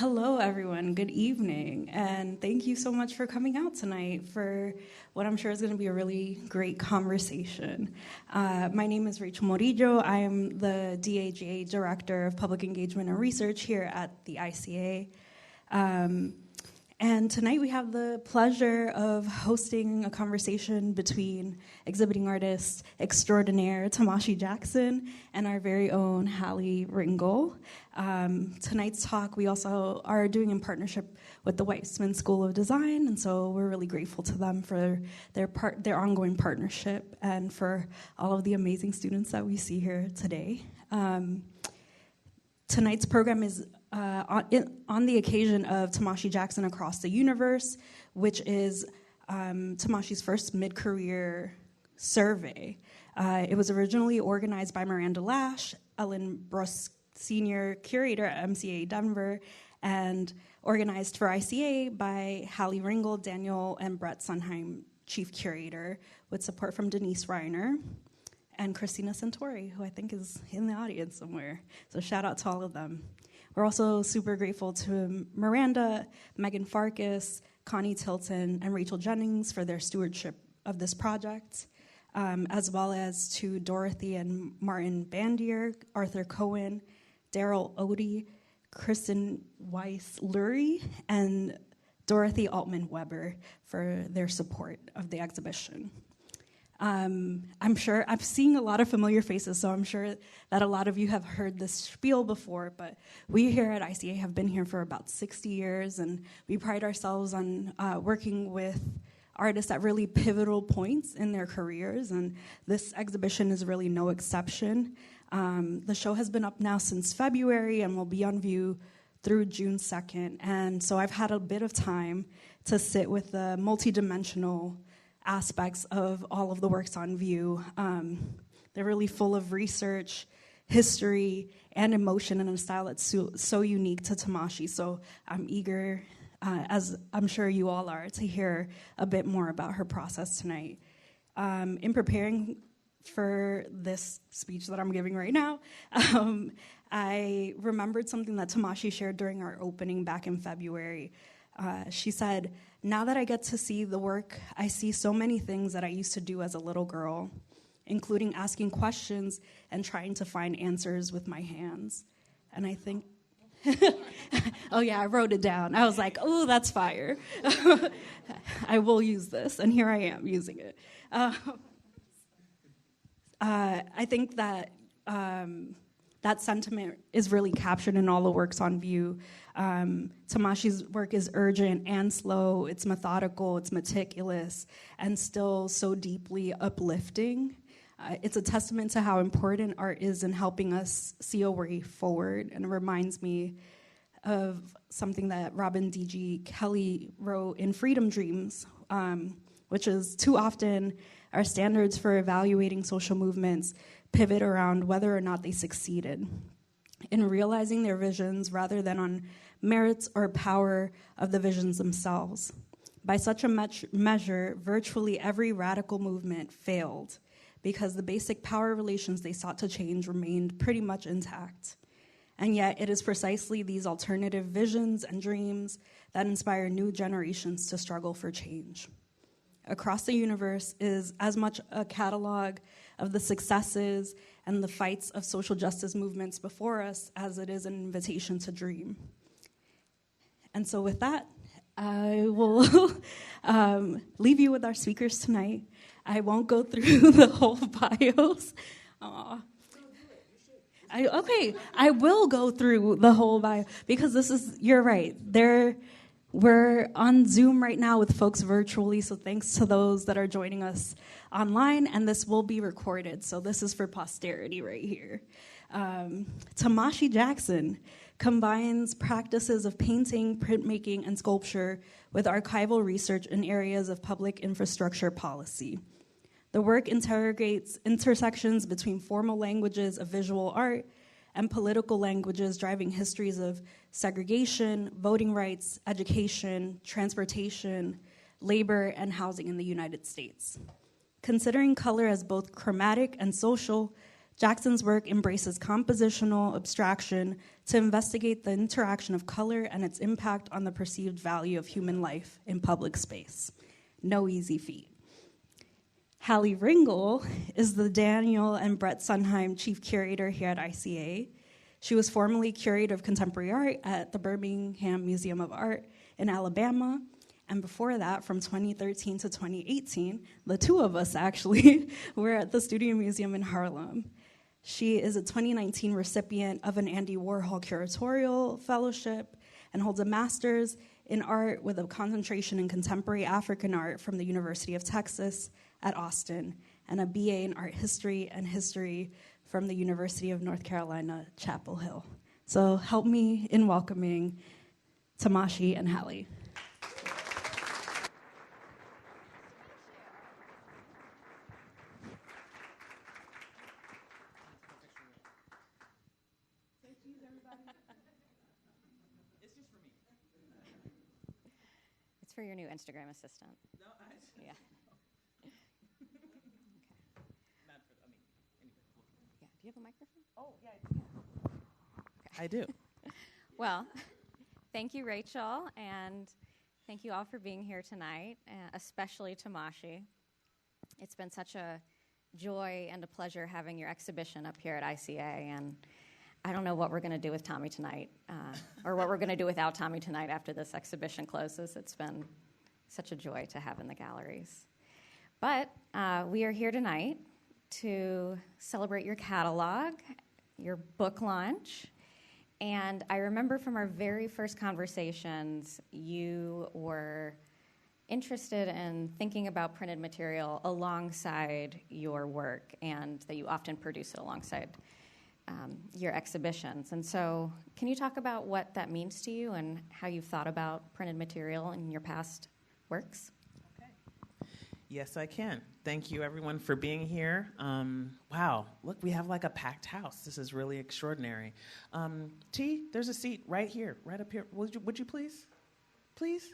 Hello, everyone. Good evening. And thank you so much for coming out tonight for what I'm sure is going to be a really great conversation. My name is Rachel Morillo. I am the DAGA Director of Public Engagement and Research here at the ICA. And tonight we have the pleasure of hosting a conversation between exhibiting artist extraordinaire Tomashi Jackson and our very own Hallie Ringle. Tonight's talk we also are doing in partnership with the Weissman School of Design, and so we're really grateful to them for their ongoing partnership and for all of the amazing students that we see here today. Tonight's program is on the occasion of Tomashi Jackson Across the Universe, which is Tomashi's first mid-career survey. It was originally organized by Miranda Lash, Bruss Senior Curator at MCA Denver, and organized for ICA by Hallie Ringle, Daniel, and Brett Sundheim Chief Curator, with support from Denise, Ryner, and Kristina Centore, who I think is in the audience somewhere. So shout out to all of them. We're also super grateful to Miranda, Megan Farkas, Connie Tilton, and Rachel Jennings for their stewardship of this project, as well as to Dorothy and Martin Bandier, Arthur Cohen, Daryl Odie, Kristen Weiss-Lurie, and Dorothy Altman-Weber for their support of the exhibition. I'm sure I'm seeing a lot of familiar faces, so I'm sure that a lot of you have heard this spiel before, but we here at ICA have been here for about 60 years, and we pride ourselves on working with artists at really pivotal points in their careers, and this exhibition is really no exception. The show has been up now since February and will be on view through June 2nd, and so I've had a bit of time to sit with the multidimensional aspects of all of the works on view. They're really full of research, history, and emotion in a style that's so unique to Tomashi. So I'm eager, as I'm sure you all are, to hear a bit more about her process tonight. In preparing for this speech that I'm giving right now, I remembered something that Tomashi shared during our opening back in February. She said, "Now that I get to see the work, I see so many things that I used to do as a little girl, including asking questions and trying to find answers with my hands." And I think, oh yeah, I wrote it down. I was like, oh, that's fire. I will use this, and here I am using it. I think that that sentiment is really captured in all the works on view. Tomashi's work is urgent and slow, it's methodical, it's meticulous, and still so deeply uplifting. It's a testament to how important art is in helping us see a way forward, and it reminds me of something that Robin D.G. Kelly wrote in Freedom Dreams, which is too often our standards for evaluating social movements pivot around whether or not they succeeded in realizing their visions rather than on merits or power of the visions themselves. By such a measure, virtually every radical movement failed because the basic power relations they sought to change remained pretty much intact. And yet, it is precisely these alternative visions and dreams that inspire new generations to struggle for change. Across the Universe is as much a catalog of the successes and the fights of social justice movements before us as it is an invitation to dream. And so with that, I will leave you with our speakers tonight. I won't go through the whole bios. Aww. I will go through the whole bio because you're right. We're on Zoom right now with folks virtually, so thanks to those that are joining us online, and this will be recorded, so this is for posterity right here. Tomashi Jackson combines practices of painting, printmaking, and sculpture with archival research in areas of public infrastructure policy. The work interrogates intersections between formal languages of visual art and political languages driving histories of segregation, voting rights, education, transportation, labor, and housing in the United States. Considering color as both chromatic and social, Jackson's work embraces compositional abstraction to investigate the interaction of color and its impact on the perceived value of human life in public space. No easy feat. Hallie Ringle is the Daniel and Brett Sundheim Chief Curator here at ICA. She was formerly Curator of Contemporary Art at the Birmingham Museum of Art in Alabama. And before that, from 2013 to 2018, the two of us actually were at the Studio Museum in Harlem. She is a 2019 recipient of an Andy Warhol Curatorial Fellowship and holds a master's in art with a concentration in contemporary African art from the University of Texas at Austin, and a BA in art history and history from the University of North Carolina, Chapel Hill. So help me in welcoming Tomashi and Hallie. It's for your new Instagram assistant. No, yeah. Yeah. Do you have a microphone? Oh, yeah. Okay. I do. Well, thank you, Rachel, and thank you all for being here tonight, especially Tomashi. It's been such a joy and a pleasure having your exhibition up here at ICA, and I don't know what we're going to do with Tommy tonight, or what we're going to do without Tommy tonight after this exhibition closes. It's been such a joy to have in the galleries. But we are here tonight to celebrate your catalog, your book launch. And I remember from our very first conversations, you were interested in thinking about printed material alongside your work, and that you often produce it alongside your exhibitions. And so can you talk about what that means to you and how you've thought about printed material in your past works? Yes, I can. Thank you, everyone, for being here. Wow, look, we have like a packed house. This is really extraordinary. T, there's a seat right here, right up here. Would you please? Please?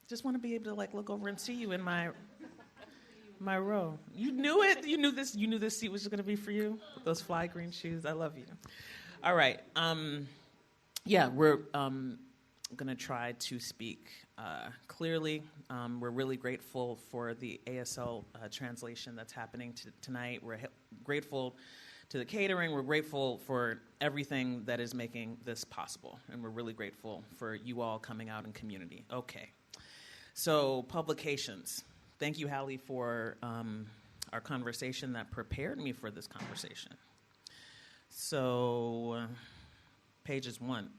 Just want to be able to like look over and see you in my row. You knew it. You knew this seat was going to be for you with those fly green shoes. I love you. All right. Yeah, we're going to try to speak clearly. We're really grateful for the ASL translation that's happening tonight. We're grateful to the catering. We're grateful for everything that is making this possible. And we're really grateful for you all coming out in community. Okay. So, publications. Thank you, Hallie, for our conversation that prepared me for this conversation. So, page one.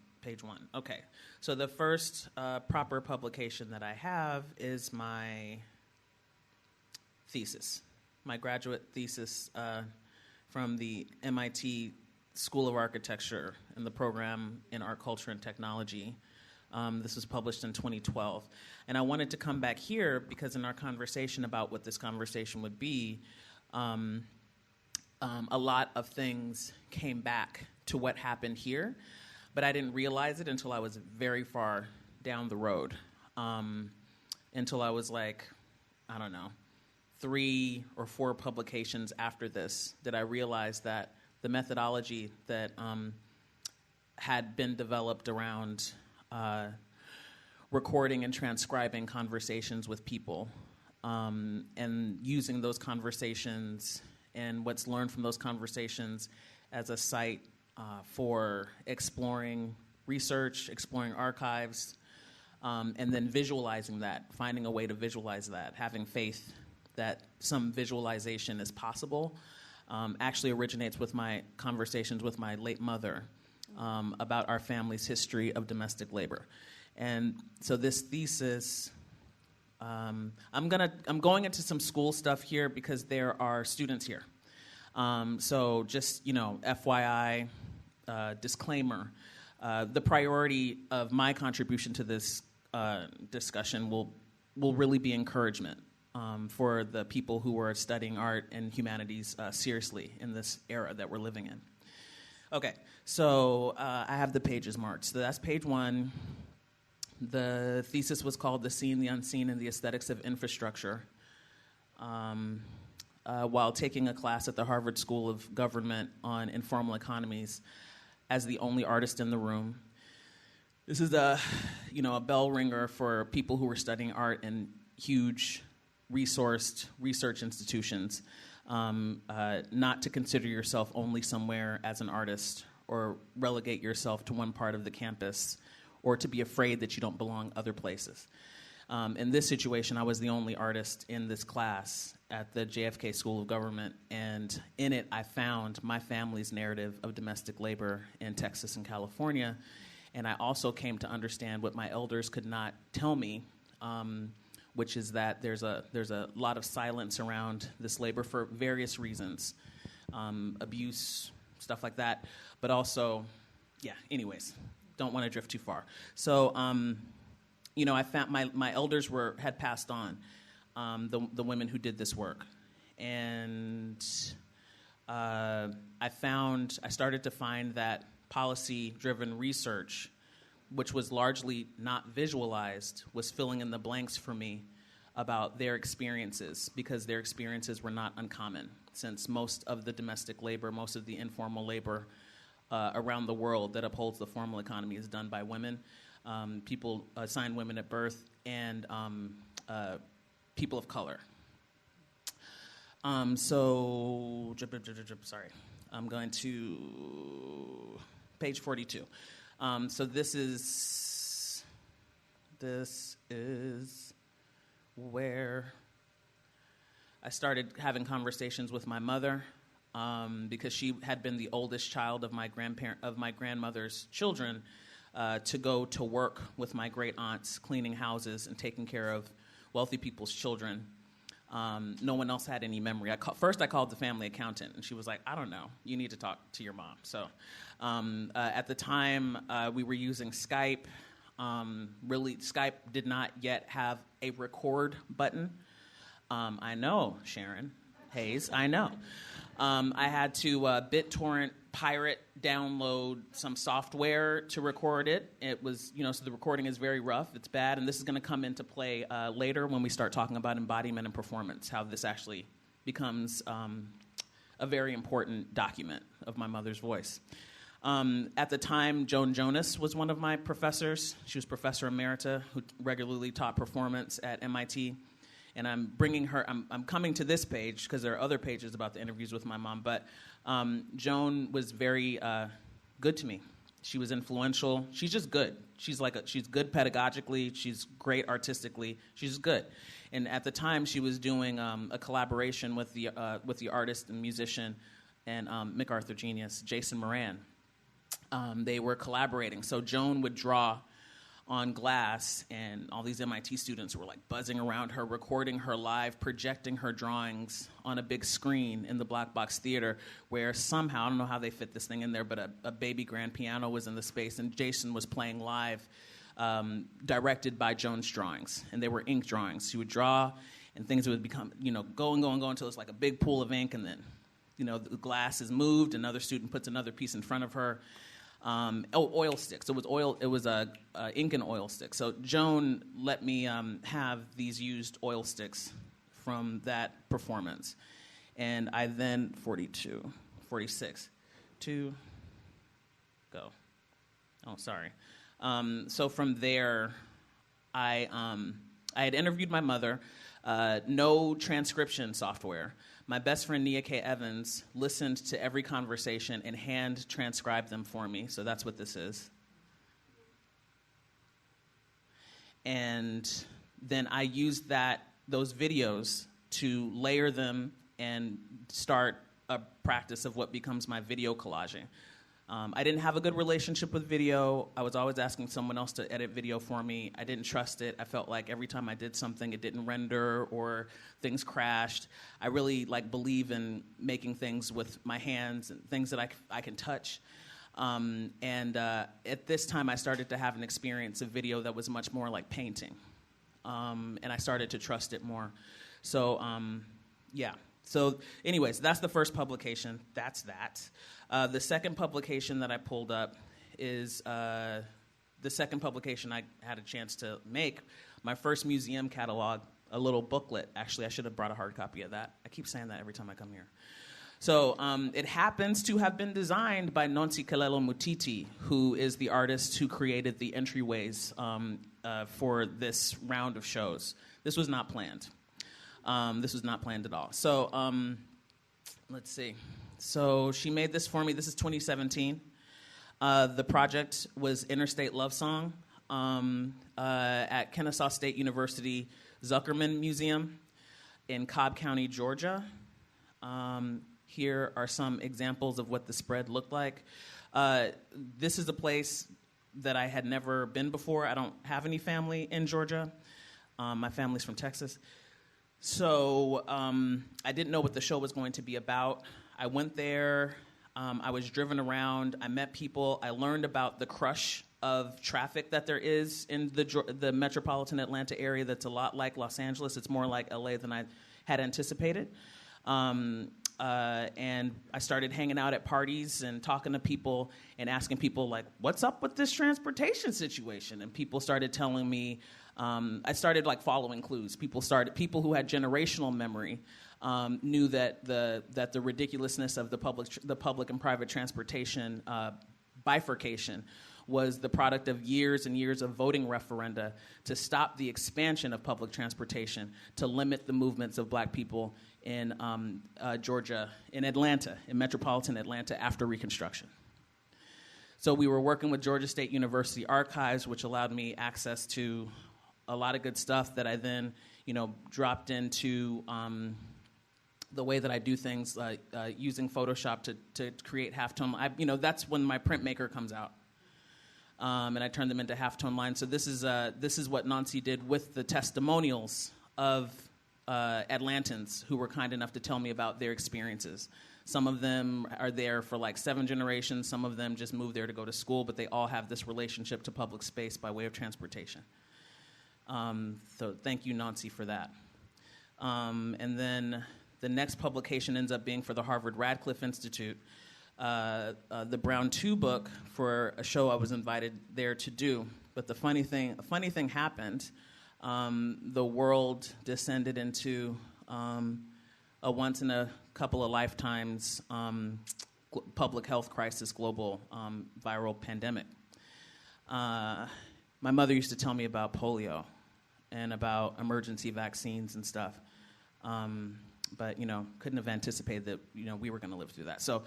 Okay. So the first proper publication that I have is my thesis, my graduate thesis from the MIT School of Architecture in the program in Art, Culture, and Technology. This was published in 2012. And I wanted to come back here because in our conversation about what this conversation would be, a lot of things came back to what happened here, but I didn't realize it until I was very far down the road, until I was like, I don't know, 3 or 4 publications after this that I realized that the methodology that had been developed around recording and transcribing conversations with people, and using those conversations and what's learned from those conversations as a site for exploring research, exploring archives, and then visualizing that, finding a way to visualize that, having faith that some visualization is possible, actually originates with my conversations with my late mother about our family's history of domestic labor. And so this thesis, I'm going into some school stuff here because there are students here. So just, FYI, disclaimer, the priority of my contribution to this discussion will really be encouragement for the people who are studying art and humanities seriously in this era that we're living in. Okay, so I have the pages marked. So that's page 1. The thesis was called The Seen, the Unseen, and the Aesthetics of Infrastructure. while taking a class at the Harvard School of Government on informal economies as the only artist in the room. This is a bell ringer for people who were studying art in huge resourced research institutions, not to consider yourself only somewhere as an artist or relegate yourself to one part of the campus or to be afraid that you don't belong other places. In this situation, I was the only artist in this class at the JFK School of Government, and in it I found my family's narrative of domestic labor in Texas and California, and I also came to understand what my elders could not tell me, which is that there's a lot of silence around this labor for various reasons, abuse, stuff like that, but also, anyways, don't want to drift too far. So, I found my elders had passed on, the women who did this work, and I started to find that policy-driven research, which was largely not visualized, was filling in the blanks for me about their experiences, because their experiences were not uncommon, since most of the domestic labor, most of the informal labor around the world that upholds the formal economy is done by women. People assigned women at birth, and people of color. Sorry, I'm going to page 42. So this is where I started having conversations with my mother, because she had been the oldest child of my grandmother's children, to go to work with my great aunts, cleaning houses and taking care of wealthy people's children. No one else had any memory. First I called the family accountant, and she was like, I don't know, you need to talk to your mom. So at the time, we were using Skype. Really, Skype did not yet have a record button. I know, Sharon Hayes, I know. I had to BitTorrent pirate download some software to record it. It was, so the recording is very rough. It's bad, and this is going to come into play later when we start talking about embodiment and performance, how this actually becomes a very important document of my mother's voice. At the time, Joan Jonas was one of my professors. She was Professor Emerita, who regularly taught performance at MIT. And I'm bringing her, I'm coming to this page because there are other pages about the interviews with my mom, but Joan was very good to me. She was influential. She's just good. She's good pedagogically. She's great artistically. She's good. And at the time, she was doing a collaboration with the artist and musician and MacArthur genius, Jason Moran. They were collaborating. So Joan would draw on glass, and all these MIT students were like buzzing around her, recording her live, projecting her drawings on a big screen in the Black Box Theater, where somehow, I don't know how they fit this thing in there, but a baby grand piano was in the space, and Jason was playing live, directed by Joan's drawings, and they were ink drawings. She would draw, and things would become, go until it's like a big pool of ink, and then, the glass is moved, another student puts another piece in front of her. Oil sticks. It was ink and oil sticks. So Joan let me have these used oil sticks from that performance. And I then, 46, to go. Oh, sorry. So from there, I had interviewed my mother. No transcription software. My best friend, Nia K. Evans, listened to every conversation and hand transcribed them for me. So that's what this is. And then I used those videos to layer them and start a practice of what becomes my video collaging. I didn't have a good relationship with video. I was always asking someone else to edit video for me. I didn't trust it. I felt like every time I did something, it didn't render or things crashed. I really believe in making things with my hands and things that I can touch. At this time, I started to have an experience of video that was much more like painting. And I started to trust it more. So, So anyways, that's the first publication. That's that. The second publication that I pulled up is the second publication I had a chance to make, my first museum catalog a little booklet. Actually, I should have brought a hard copy of that. I keep saying that every time I come here. So it happens to have been designed by Nonsi Kalelo Mutiti, who is the artist who created the entryways for this round of shows. This was not planned. This was not planned at all. So let's see. So she made this for me. This is 2017. The project was Interstate Love Song at Kennesaw State University Zuckerman Museum in Cobb County, Georgia. Here are some examples of what the spread looked like. This is a place that I had never been before. I don't have any family in Georgia. My family's from Texas. So I didn't know what the show was going to be about. I went there. I was driven around. I met people. I learned about the crush of traffic that there is in the metropolitan Atlanta area that's a lot like Los Angeles. It's more like LA than I had anticipated. And I started hanging out at parties and talking to people and asking people, like, what's up with this transportation situation? And people started telling me, I started like following clues. People who had generational memory knew that the ridiculousness of the public and private transportation bifurcation was the product of years and years of voting referenda to stop the expansion of public transportation, to limit the movements of black people in Georgia, in Atlanta, in metropolitan Atlanta after Reconstruction. So we were working with Georgia State University Archives, which allowed me access to a lot of good stuff that I then, dropped into the way that I do things, like using Photoshop to create halftone. That's when my printmaker comes out. And I turned them into halftone lines. So this is what Nancy did with the testimonials of Atlantans who were kind enough to tell me about their experiences. Some of them are there for like 7 generations. Some of them just moved there to go to school, but they all have this relationship to public space by way of transportation. So thank you, Nancy, for that. And then the next publication ends up being for the Harvard Radcliffe Institute, the Brown 2 book for a show I was invited there to do. But a funny thing happened. The world descended into a once in a couple of lifetimes public health crisis, global viral pandemic. My mother used to tell me about polio and about emergency vaccines and stuff. But, couldn't have anticipated that, we were going to live through that. So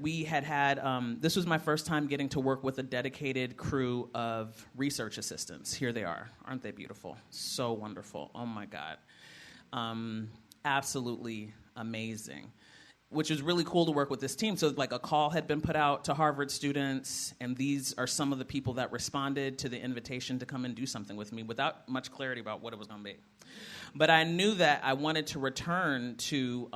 we had this was my first time getting to work with a dedicated crew of research assistants. Here they are. Aren't they beautiful? So wonderful. Oh, my God. Absolutely amazing. Which was really cool to work with this team. So, like, a call had been put out to Harvard students, and these are some of the people that responded to the invitation to come and do something with me without much clarity about what it was going to be. But I knew that I wanted to return to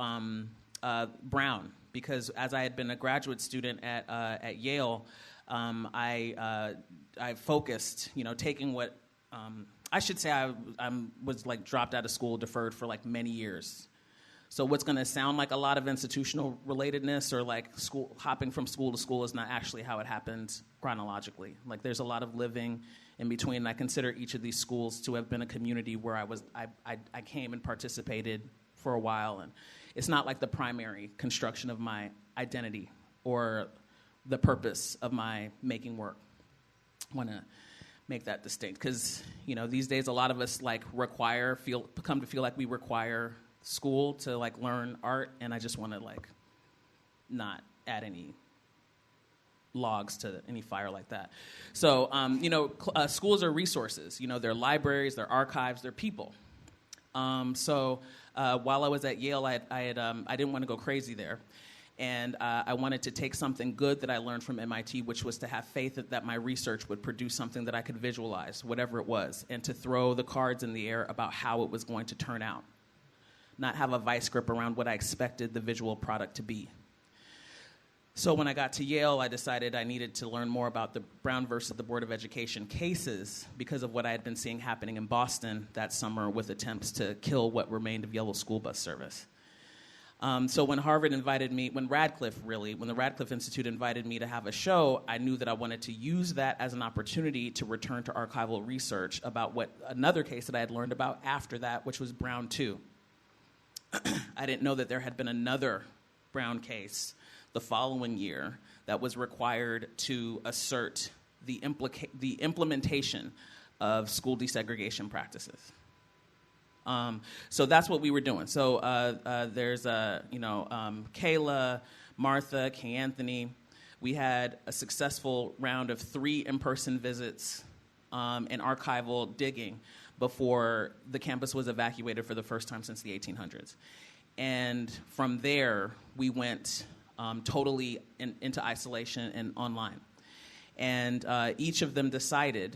Brown, because as I had been a graduate student at Yale, I focused, taking what I should say I was like dropped out of school, deferred for like many years. So what's going to sound like a lot of institutional relatedness or like school hopping from school to school is not actually how it happened chronologically. Like there's a lot of living in between. And I consider each of these schools to have been a community where I came and participated for a while, and it's not like the primary construction of my identity or the purpose of my making work. I want to make that distinct because, these days a lot of us like come to feel like we require school to like learn art, and I just want to like not add any logs to any fire like that. So, schools are resources. They're libraries, they're archives, they're people. So while I was at Yale, I didn't want to go crazy there. And I wanted to take something good that I learned from MIT, which was to have faith that my research would produce something that I could visualize, whatever it was, and to throw the cards in the air about how it was going to turn out, not have a vice grip around what I expected the visual product to be. So when I got to Yale, I decided I needed to learn more about the Brown versus the Board of Education cases because of what I had been seeing happening in Boston that summer with attempts to kill what remained of Yellow school bus service. So when the Radcliffe Institute invited me to have a show, I knew that I wanted to use that as an opportunity to return to archival research about another case that I had learned about after that, which was Brown 2. I didn't know that there had been another Brown case the following year that was required to assert the implementation of school desegregation practices. So that's what we were doing. So there's Kayla, Martha, Kay Anthony. We had a successful round of 3 in-person visits and archival digging before the campus was evacuated for the first time since the 1800s. And from there, we went totally into isolation and online. And each of them decided,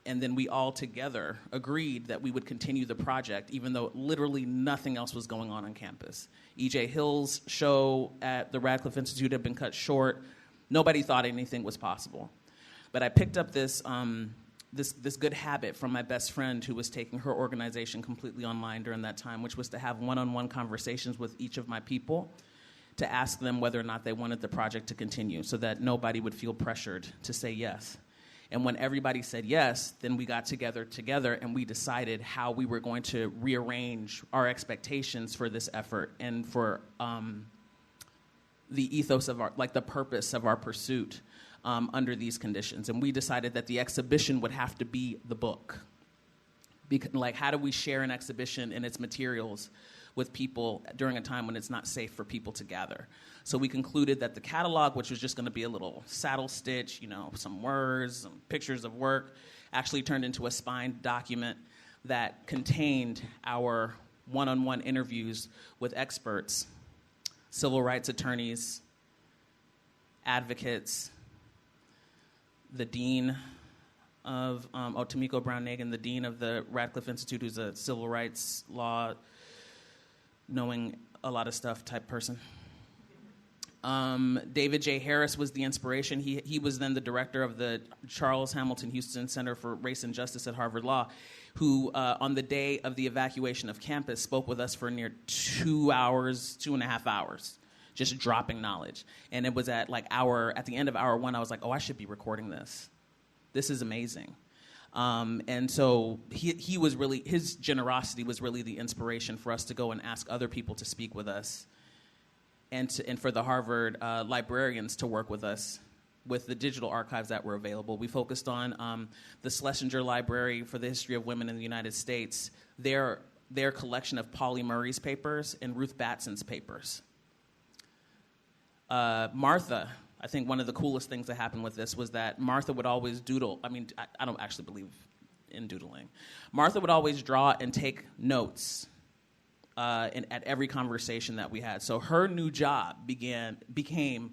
and then we all together agreed that we would continue the project, even though literally nothing else was going on campus. E.J. Hill's show at the Radcliffe Institute had been cut short. Nobody thought anything was possible. But I picked up this good habit from my best friend who was taking her organization completely online during that time, which was to have one-on-one conversations with each of my people to ask them whether or not they wanted the project to continue so that nobody would feel pressured to say yes. And when everybody said yes, then we got together and we decided how we were going to rearrange our expectations for this effort and for the ethos of the purpose of our pursuit under these conditions. And we decided that the exhibition would have to be the book. How do we share an exhibition and its materials with people during a time when it's not safe for people to gather? So we concluded that the catalog, which was just going to be a little saddle stitch, some words, some pictures of work, actually turned into a spine document that contained our one-on-one interviews with experts, civil rights attorneys, advocates, the dean of Tamiko Brown-Nagin, the dean of the Radcliffe Institute, who's a civil rights law knowing a lot of stuff type person. David J. Harris was the inspiration. He was then the director of the Charles Hamilton Houston Center for Race and Justice at Harvard Law, who on the day of the evacuation of campus spoke with us for near 2.5 hours, just dropping knowledge. And it was at the end of hour 1, I was like, oh, I should be recording this. This is amazing. And so he was really, his generosity was really the inspiration for us to go and ask other people to speak with us and for the Harvard librarians to work with us with the digital archives that were available. We focused on the Schlesinger Library for the History of Women in the United States, their collection of Polly Murray's papers and Ruth Batson's papers. Martha, I think one of the coolest things that happened with this was that Martha would always doodle. I mean, I don't actually believe in doodling. Martha would always draw and take notes at every conversation that we had. So her new job became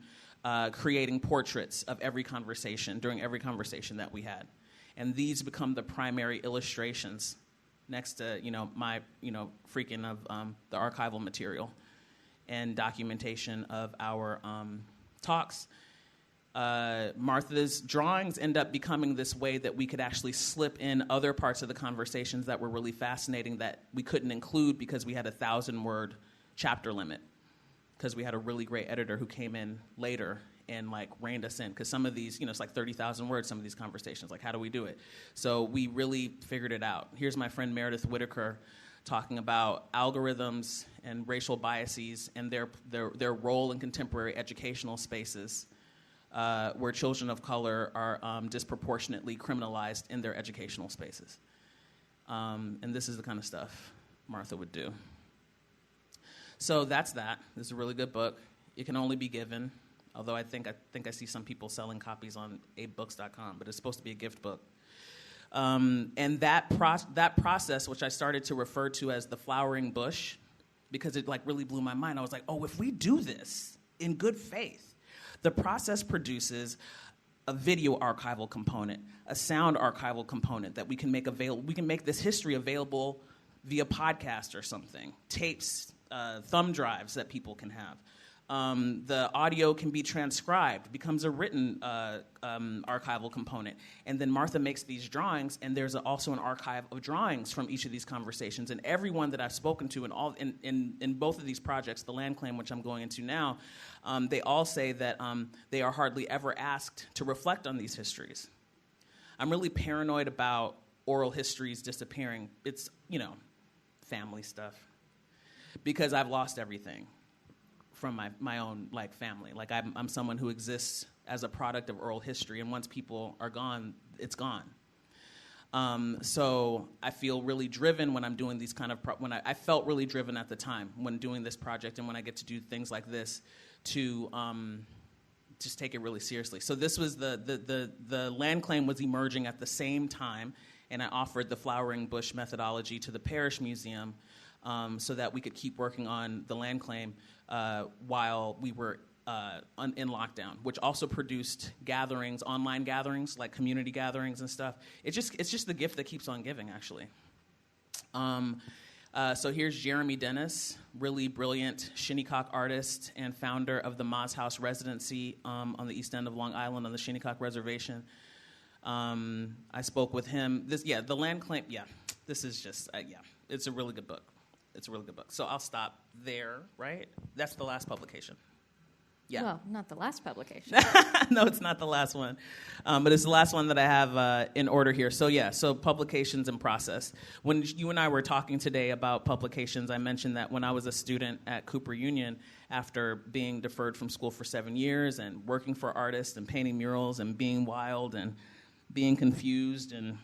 creating portraits of every conversation, during every conversation that we had. And these become the primary illustrations next to, my, freaking of the archival material and documentation of our talks. Martha's drawings end up becoming this way that we could actually slip in other parts of the conversations that were really fascinating that we couldn't include because we had a 1,000-word chapter limit, because we had a really great editor who came in later and reined us in, because some of these, it's 30,000 words, some of these conversations, how do we do it? So we really figured it out. Here's my friend Meredith Whitaker talking about algorithms and racial biases and their role in contemporary educational spaces, where children of color are disproportionately criminalized in their educational spaces. And this is the kind of stuff Martha would do. So that's that. This is a really good book. It can only be given, although I think I see some people selling copies on abebooks.com, but it's supposed to be a gift book. And that process, which I started to refer to as the flowering bush, because it really blew my mind. I was like, oh, if we do this in good faith, the process produces a video archival component, a sound archival component that we can make available. We can make this history available via podcast or something, tapes, thumb drives that people can have. The audio can be transcribed, becomes a written archival component. And then Martha makes these drawings, and there's also an archive of drawings from each of these conversations. And everyone that I've spoken to in both of these projects, the land claim, which I'm going into now, they all say that they are hardly ever asked to reflect on these histories. I'm really paranoid about oral histories disappearing. It's, family stuff. Because I've lost everything from my own family. I'm someone who exists as a product of oral history, and once people are gone, it's gone. So I feel really driven when I'm doing these kind of I felt really driven at the time when doing this project, and when I get to do things like this to just take it really seriously. So this was the land claim was emerging at the same time, and I offered the flowering bush methodology to the Parish Museum so that we could keep working on the land claim while we were in lockdown, which also produced gatherings, online gatherings, like community gatherings and stuff. It's just the gift that keeps on giving, actually. So here's Jeremy Dennis, really brilliant Shinnecock artist and founder of the Moz House Residency on the east end of Long Island on the Shinnecock Reservation. I spoke with him. The land claim, this is just, it's a really good book. It's a really good book. So I'll stop there, right? That's the last publication. Yeah. Well, not the last publication. No, it's not the last one. But it's the last one that I have in order here. So publications and process. When you and I were talking today about publications, I mentioned that when I was a student at Cooper Union, after being deferred from school for 7 years and working for artists and painting murals and being wild and being confused and,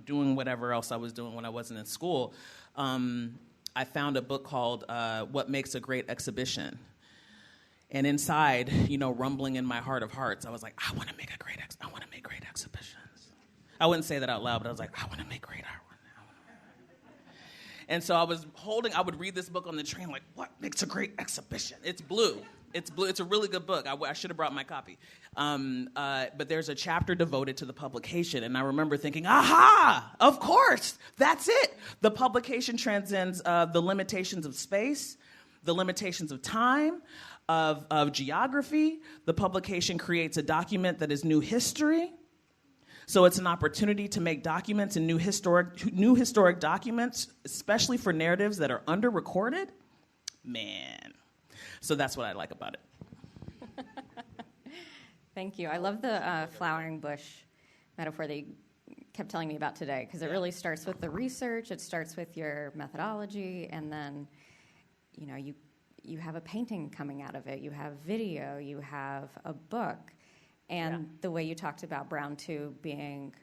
doing whatever else I was doing when I wasn't in school, I found a book called What Makes a Great Exhibition. And inside, rumbling in my heart of hearts, I was like, I want to make great exhibitions. I wouldn't say that out loud, but I was like, I want to make great art. And so I would read this book on the train, like, what makes a great exhibition? It's blue. It's a really good book. I should have brought my copy. But there's a chapter devoted to the publication, and I remember thinking, aha, of course, that's it. The publication transcends the limitations of space, the limitations of time, of geography. The publication creates a document that is new history. So it's an opportunity to make documents and new historic documents, especially for narratives that are under-recorded. Man. So that's what I like about it. Thank you. I love the flowering bush metaphor that you kept telling me about today, because it really starts with the research, it starts with your methodology, and then, you have a painting coming out of it, you have video, you have a book, and the way you talked about Brown 2 being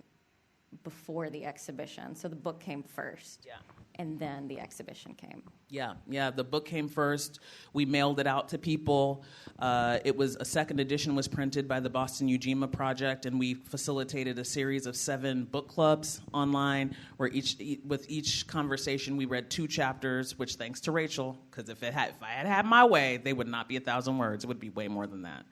before the exhibition. So the book came first. Yeah. And then the exhibition came. Yeah, the book came first. We mailed it out to people. A second edition was printed by the Boston Ujima Project, and we facilitated a series of 7 book clubs online, where with each conversation we read 2 chapters, which thanks to Rachel, because if I had my way, they would not be 1,000 words. It would be way more than that.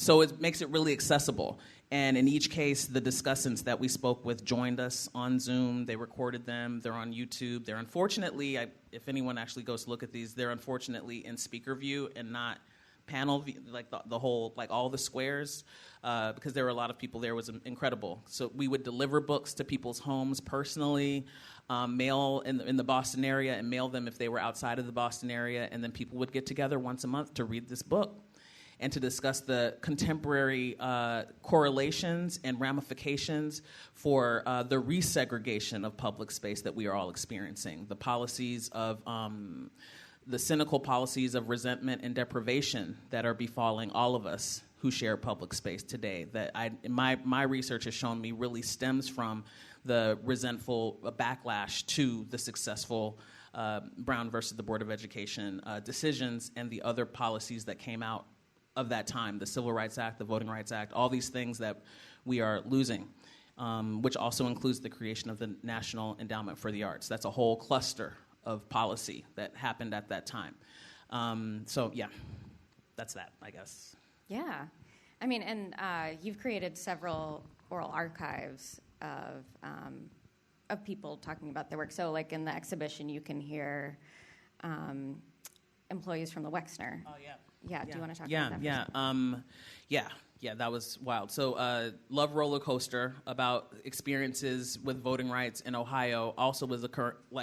So it makes it really accessible. And in each case, the discussants that we spoke with joined us on Zoom. They recorded them. They're on YouTube. They're unfortunately, if anyone actually goes to look at these, they're unfortunately in speaker view and not panel view, like the whole, like all the squares, because there were a lot of people there. It was incredible. So we would deliver books to people's homes personally, mail in the Boston area, and mail them if they were outside of the Boston area, and then people would get together once a month to read this book and to discuss the contemporary correlations and ramifications for the resegregation of public space that we are all experiencing. The policies of, the cynical policies of resentment and deprivation that are befalling all of us who share public space today. That my research has shown me really stems from the resentful backlash to the successful Brown versus the Board of Education decisions and the other policies that came out of that time, the Civil Rights Act, the Voting Rights Act, all these things that we are losing, which also includes the creation of the National Endowment for the Arts. That's a whole cluster of policy that happened at that time. That's that, I guess. Yeah. I mean, and you've created several oral archives of people talking about their work. So, like in the exhibition, you can hear employees from the Wexner. Oh, yeah. Yeah, do you want to talk about that? Yeah, that was wild. So, Love Roller Coaster, about experiences with voting rights in Ohio, also was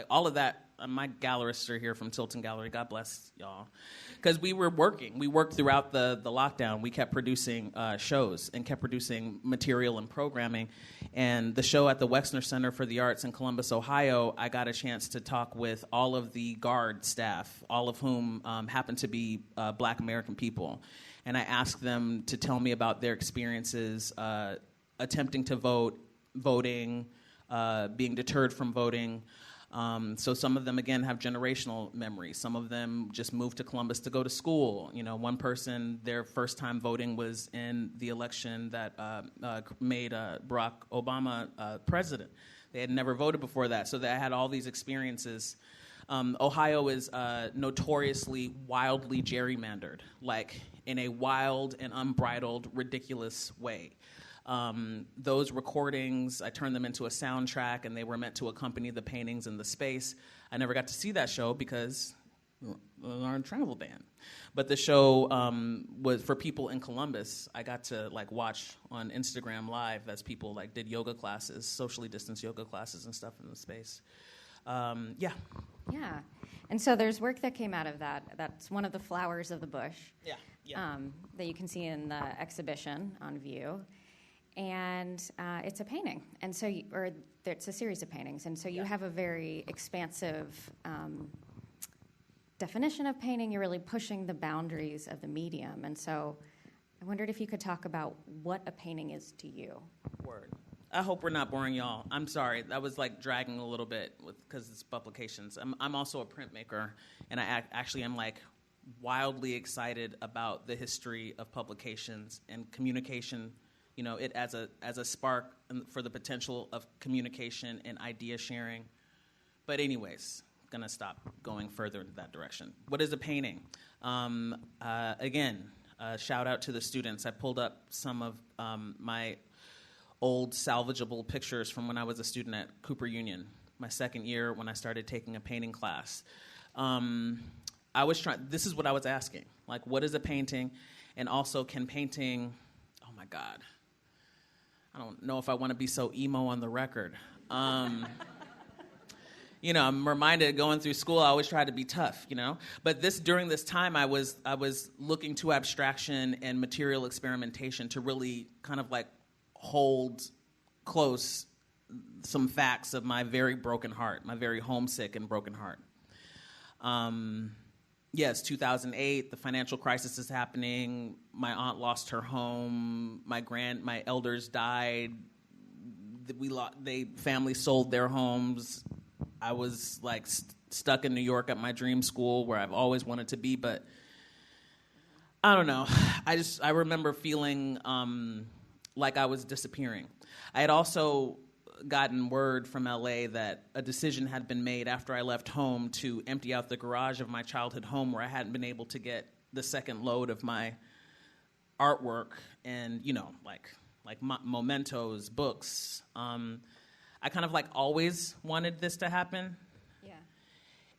all of that. My gallerists are here from Tilton Gallery. God bless y'all. Because we were working. We worked throughout the lockdown. We kept producing shows and kept producing material and programming. And the show at the Wexner Center for the Arts in Columbus, Ohio, I got a chance to talk with all of the guard staff, all of whom happen to be Black American people. And I asked them to tell me about their experiences attempting to vote, voting, being deterred from voting. So some of them, again, have generational memories. Some of them just moved to Columbus to go to school. You know, one person, their first time voting was in the election that made Barack Obama president. They had never voted before that, so they had all these experiences. Ohio is notoriously wildly gerrymandered, like in a wild and unbridled, ridiculous way. Those recordings, I turned them into a soundtrack, and they were meant to accompany the paintings in the space. I never got to see that show because we're on travel ban. But the show was for people in Columbus. I got to watch on Instagram Live as people did yoga classes, socially distanced yoga classes and stuff in the space. Yeah. And so there's work that came out of that. That's one of the flowers of the bush. That you can see in the exhibition on view. And it's a painting, and so it's a series of paintings, and so you have a very expansive definition of painting. You're really pushing the boundaries of the medium, and so I wondered if you could talk about what a painting is to you. Word. I hope we're not boring y'all. I'm sorry, that was dragging a little bit because it's publications. I'm also a printmaker, and I actually am wildly excited about the history of publications and communication. You know, it as a spark for the potential of communication and idea sharing. But anyways, gonna stop going further in that direction. What is a painting? Again, shout out to the students. I pulled up some of my old salvageable pictures from when I was a student at Cooper Union, my second year when I started taking a painting class. This is what I was asking. What is a painting? And also, can painting, oh my God, I don't know if I want to be so emo on the record. You know, I'm reminded going through school, I always tried to be tough, you know? But during this time, I was looking to abstraction and material experimentation to really kind of hold close some facts of my very broken heart, my very homesick and broken heart. Yes, 2008, the financial crisis is happening. My aunt lost her home. My elders died. Family sold their homes. I was stuck in New York at my dream school where I've always wanted to be, but I don't know. I remember feeling like I was disappearing. I had also gotten word from LA that a decision had been made after I left home to empty out the garage of my childhood home where I hadn't been able to get the second load of my artwork and, you know, mementos, books. I kind of always wanted this to happen. Yeah.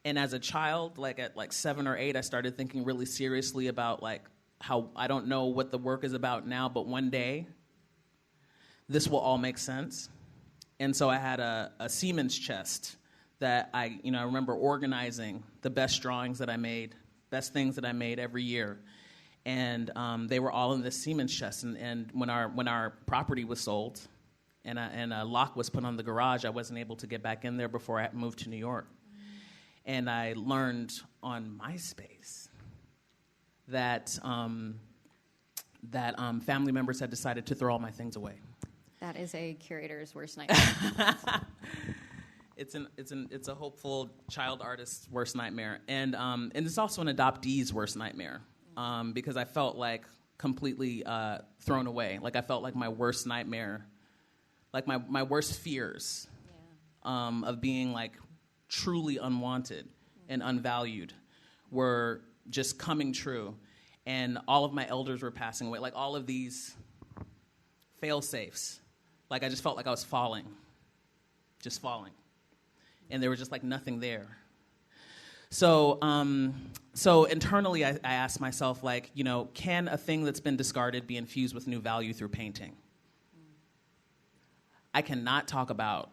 And as a child, at 7 or 8, I started thinking really seriously about how I don't know what the work is about now, but one day this will all make sense. And so I had a Siemens chest that I remember organizing the best drawings that I made, best things that I made every year. And they were all in this Siemens chest. And when our property was sold and a lock was put on the garage, I wasn't able to get back in there before I moved to New York. And I learned on MySpace that family members had decided to throw all my things away. That is a curator's worst nightmare. It's a hopeful child artist's worst nightmare, and it's also an adoptee's worst nightmare, because I felt completely thrown away. I felt like my worst nightmare, my worst fears, of being truly unwanted and unvalued, were just coming true, and all of my elders were passing away. All of these fail-safes. I just felt like I was falling. And there was just nothing there. So internally, I asked myself, like, can a thing that's been discarded be infused with new value through painting? I cannot talk about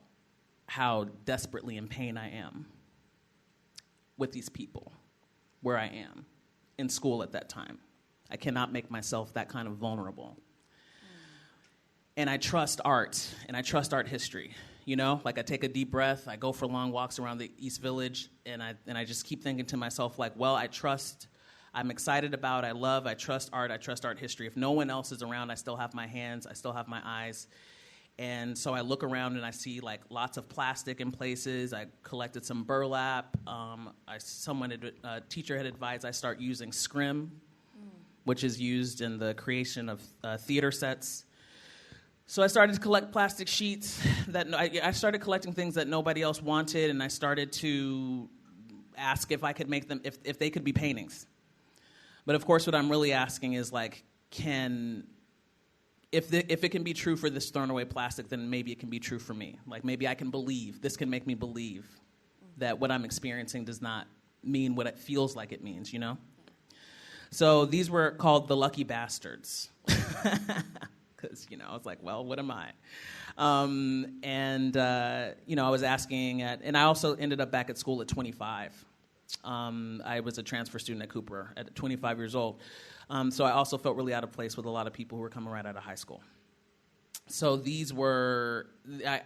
how desperately in pain I am with these people, where I am, in school at that time. I cannot make myself that kind of vulnerable. And I trust art, and I trust art history. Like I take a deep breath, I go for long walks around the East Village, and I just keep thinking to myself, like, well, I'm excited about, I trust art history. If no one else is around, I still have my hands, I still have my eyes. And so I look around and I see like lots of plastic in places. I collected some burlap. A teacher had advised I start using scrim, which is used in the creation of theater sets. So I started to collect plastic sheets. I started collecting things that nobody else wanted, and I started to ask if I could make them, if they could be paintings. But of course, what I'm really asking is like, if it can be true for this thrown away plastic, then maybe it can be true for me. Like maybe I can believe, this can make me believe that what I'm experiencing does not mean what it feels like it means, So these were called the Lucky Bastards. Because, I was like, well, what am I? I was asking, and I also ended up back at school at 25. I was a transfer student at Cooper at 25 years old. So I also felt really out of place with a lot of people who were coming right out of high school. So these were,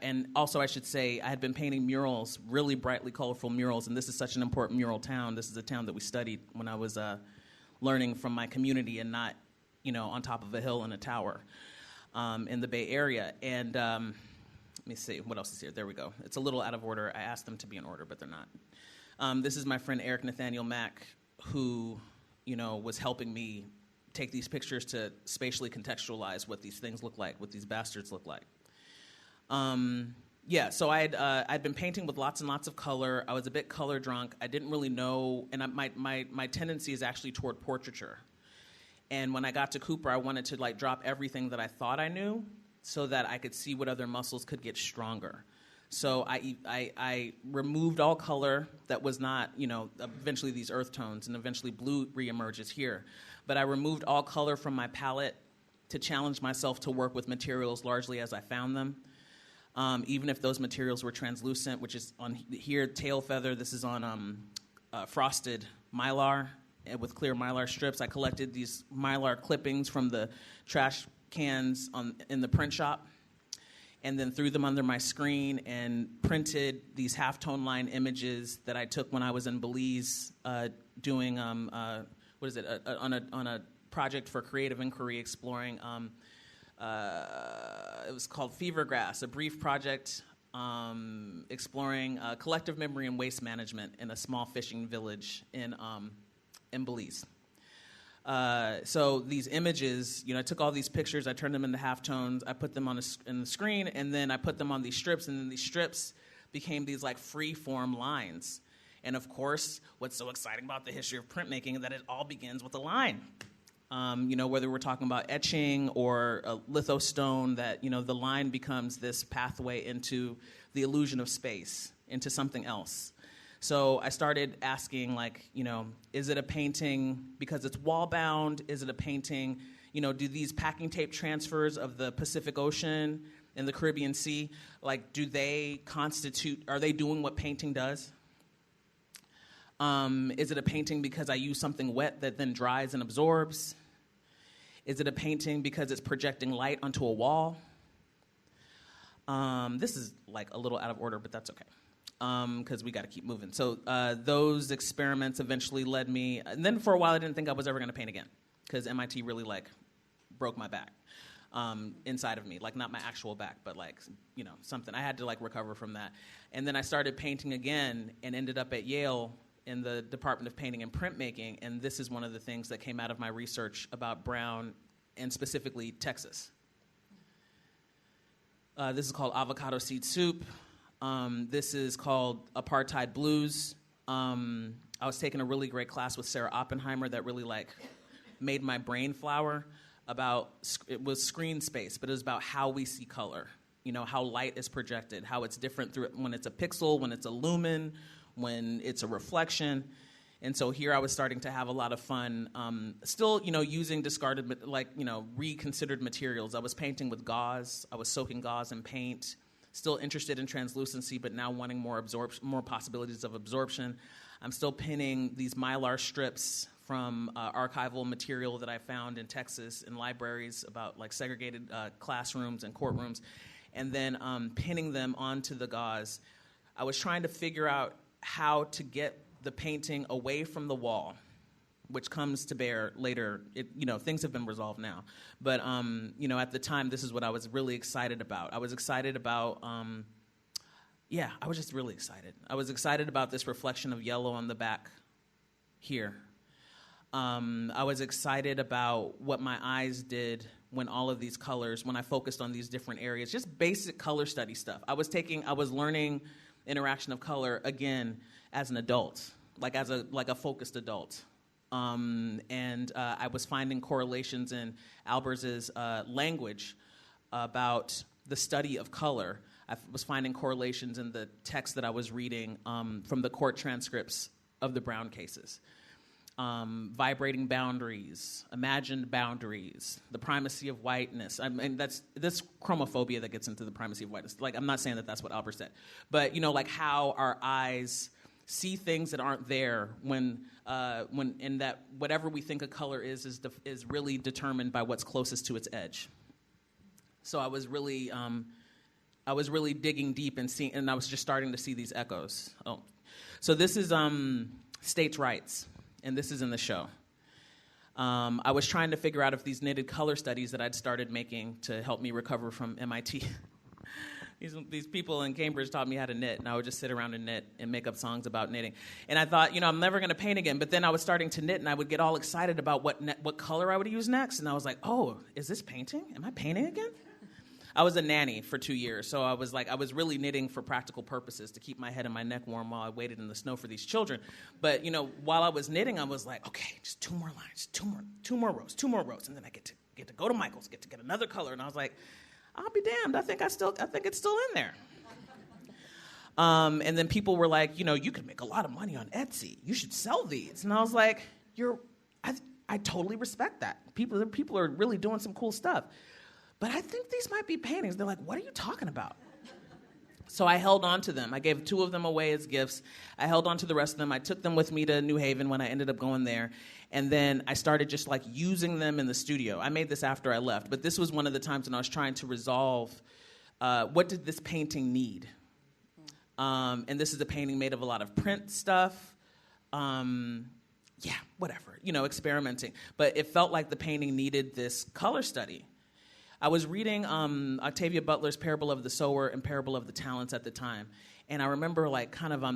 and also I should say, I had been painting murals, really brightly colorful murals, and this is such an important mural town. This is a town that we studied when I was learning from my community and not, on top of a hill in a tower in the Bay Area. And let me see, what else is here? There we go. It's a little out of order. I asked them to be in order, but they're not. This is my friend Eric Nathaniel Mack, who was helping me take these pictures to spatially contextualize what these things look like, what these bastards look like. So I'd been painting with lots and lots of color. I was a bit color drunk. I didn't really know, and my tendency is actually toward portraiture. And when I got to Cooper, I wanted to like drop everything that I thought I knew so that I could see what other muscles could get stronger. So I removed all color that was not, eventually these earth tones, and eventually blue reemerges here. But I removed all color from my palette to challenge myself to work with materials largely as I found them. Even if those materials were translucent, which is on here, tail feather. This is on frosted mylar with clear mylar strips. I collected these mylar clippings from the trash cans in the print shop, and then threw them under my screen and printed these halftone line images that I took when I was in Belize doing, on a project for creative inquiry exploring, it was called Fever Grass, a brief project exploring collective memory and waste management in a small fishing village in Belize. So these images, I took all these pictures, I turned them into halftones, I put them on the screen, and then I put them on these strips, and then these strips became these like free-form lines. And of course, what's so exciting about the history of printmaking is that it all begins with a line. Whether we're talking about etching or a lithostone, that, the line becomes this pathway into the illusion of space, into something else. So I started asking, like, is it a painting because it's wall-bound? Is it a painting, do these packing tape transfers of the Pacific Ocean and the Caribbean Sea, like, are they doing what painting does? Is it a painting because I use something wet that then dries and absorbs? Is it a painting because it's projecting light onto a wall? This is, like, a little out of order, but that's okay. Because we got to keep moving. So those experiments eventually led me, and then for a while I didn't think I was ever going to paint again, because MIT really broke my back inside of me, not my actual back, but something. I had to recover from that, and then I started painting again and ended up at Yale in the Department of Painting and Printmaking, and this is one of the things that came out of my research about Brown and specifically Texas. This is called Avocado Seed Soup. This is called Apartheid Blues. I was taking a really great class with Sarah Oppenheimer that really made my brain flower it was screen space, but it was about how we see color, how light is projected, how it's different when it's a pixel, when it's a lumen, when it's a reflection. And so here I was starting to have a lot of fun, still, using discarded, reconsidered materials. I was painting with gauze. I was soaking gauze in paint. Still interested in translucency, but now wanting more possibilities of absorption. I'm still pinning these Mylar strips from archival material that I found in Texas in libraries about like segregated classrooms and courtrooms, and then pinning them onto the gauze. I was trying to figure out how to get the painting away from the wall, which comes to bear later. Things have been resolved now. But, at the time, this is what I was really excited about. I was excited about, I was just really excited. I was excited about this reflection of yellow on the back here. I was excited about what my eyes did when all of these colors, when I focused on these different areas, just basic color study stuff. I was learning interaction of color again as an adult, like a focused adult. I was finding correlations in Albers's language about the study of color. I was finding correlations in the text that I was reading from the court transcripts of the Brown cases. Vibrating boundaries, imagined boundaries, the primacy of whiteness. I mean, that's this chromophobia that gets into the primacy of whiteness. Like, I'm not saying that that's what Albert said, but like how our eyes see things that aren't there when in that whatever we think a color is really determined by what's closest to its edge. So I was really digging deep and I was just starting to see these echoes. Oh, so this is states' rights, and this is in the show. I was trying to figure out if these knitted color studies that I'd started making to help me recover from MIT. These people in Cambridge taught me how to knit, and I would just sit around and knit and make up songs about knitting. And I thought, I'm never going to paint again. But then I was starting to knit, and I would get all excited about what color I would use next. And I was like, oh, is this painting? Am I painting again? I was a nanny for 2 years, so I was really knitting for practical purposes to keep my head and my neck warm while I waited in the snow for these children. But, while I was knitting, I was like, okay, just 2 more lines, two more rows, and then I get to go to Michael's, get another color. And I was like, I'll be damned. I think it's still in there. And then people were like, you could make a lot of money on Etsy. You should sell these. And I was like, I totally respect that. People are really doing some cool stuff. But I think these might be paintings. They're like, what are you talking about? So I held on to them. I gave 2 of them away as gifts. I held on to the rest of them. I took them with me to New Haven when I ended up going there. And then I started just using them in the studio. I made this after I left, but this was one of the times when I was trying to resolve what did this painting need? And this is a painting made of a lot of print stuff. Whatever, experimenting. But it felt like the painting needed this color study. I was reading Octavia Butler's Parable of the Sower and Parable of the Talents at the time. And I remember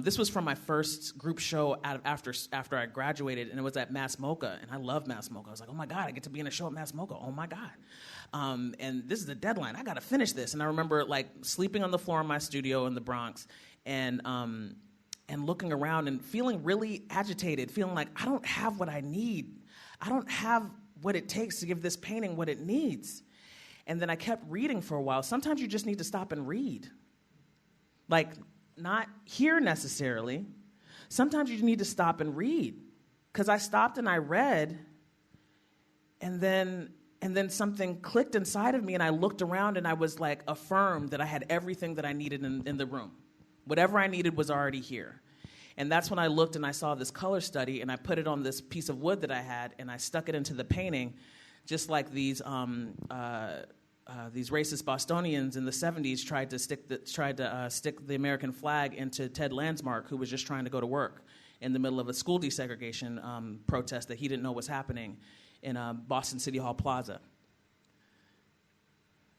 this was from my first group show after I graduated, and it was at Mass MoCA, and I love Mass MoCA. I was like, oh my God, I get to be in a show at Mass MoCA. Oh my God. And this is a deadline. I got to finish this. And I remember sleeping on the floor in my studio in the Bronx and looking around and feeling really agitated, feeling like I don't have what I need. I don't have what it takes to give this painting what it needs. And then I kept reading for a while. Sometimes you just need to stop and read. Not here necessarily. Sometimes you need to stop and read. Because I stopped and I read, and then something clicked inside of me, and I looked around and I was affirmed that I had everything that I needed in the room. Whatever I needed was already here. And that's when I looked and I saw this color study, and I put it on this piece of wood that I had, and I stuck it into the painting, just like these racist Bostonians in the 70s tried to stick the American flag into Ted Landsmark, who was just trying to go to work in the middle of a school desegregation protest that he didn't know was happening in Boston City Hall Plaza.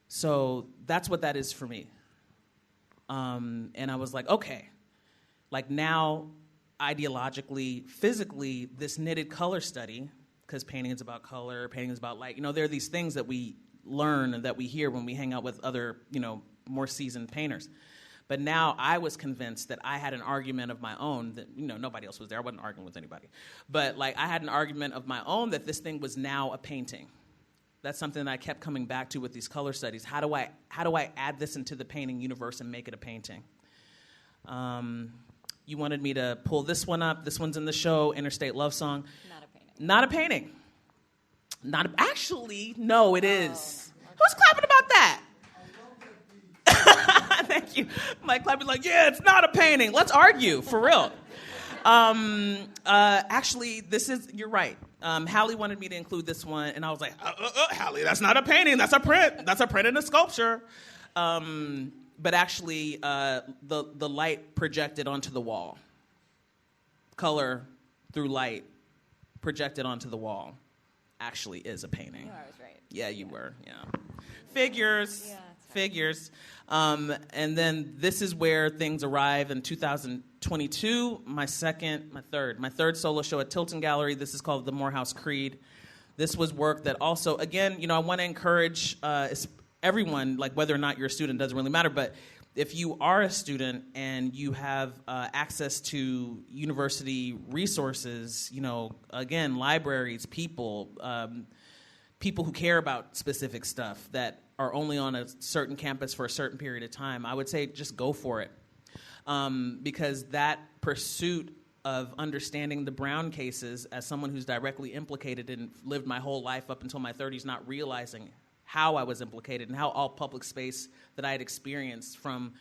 So that's what that is for me. And I was like, okay, now ideologically, physically, this knitted color study, because painting is about color, painting is about light. There are these things that we learn and that we hear when we hang out with other, more seasoned painters. But now I was convinced that I had an argument of my own that, nobody else was there. I wasn't arguing with anybody. But, I had an argument of my own that this thing was now a painting. That's something that I kept coming back to with these color studies. How do I add this into the painting universe and make it a painting? You wanted me to pull this one up. This one's in the show, Interstate Love Song. Not a painting. Not a painting. Actually, no, it is. Who's clapping about that? Thank you. Mike clapping like, yeah, it's not a painting. Let's argue, for real. Actually, you're right. Hallie wanted me to include this one, and I was like, Hallie, that's not a painting. That's a print. That's a print and a sculpture. But actually, the light projected onto the wall. Color through light projected onto the wall actually is a painting. I was right. Yeah, you were. Yeah. Figures. Yeah, Figures. And then this is where things arrive in 2022. My third solo show at Tilton Gallery. This is called The Morehouse Creed. This was work that also, again, I want to encourage everyone, like whether or not you're a student doesn't really matter, but if you are a student and you have access to university resources, again, libraries, people who care about specific stuff that are only on a certain campus for a certain period of time, I would say just go for it. Because that pursuit of understanding the Brown cases as someone who's directly implicated and lived my whole life up until my 30s not realizing how I was implicated and how all public space that I had experienced from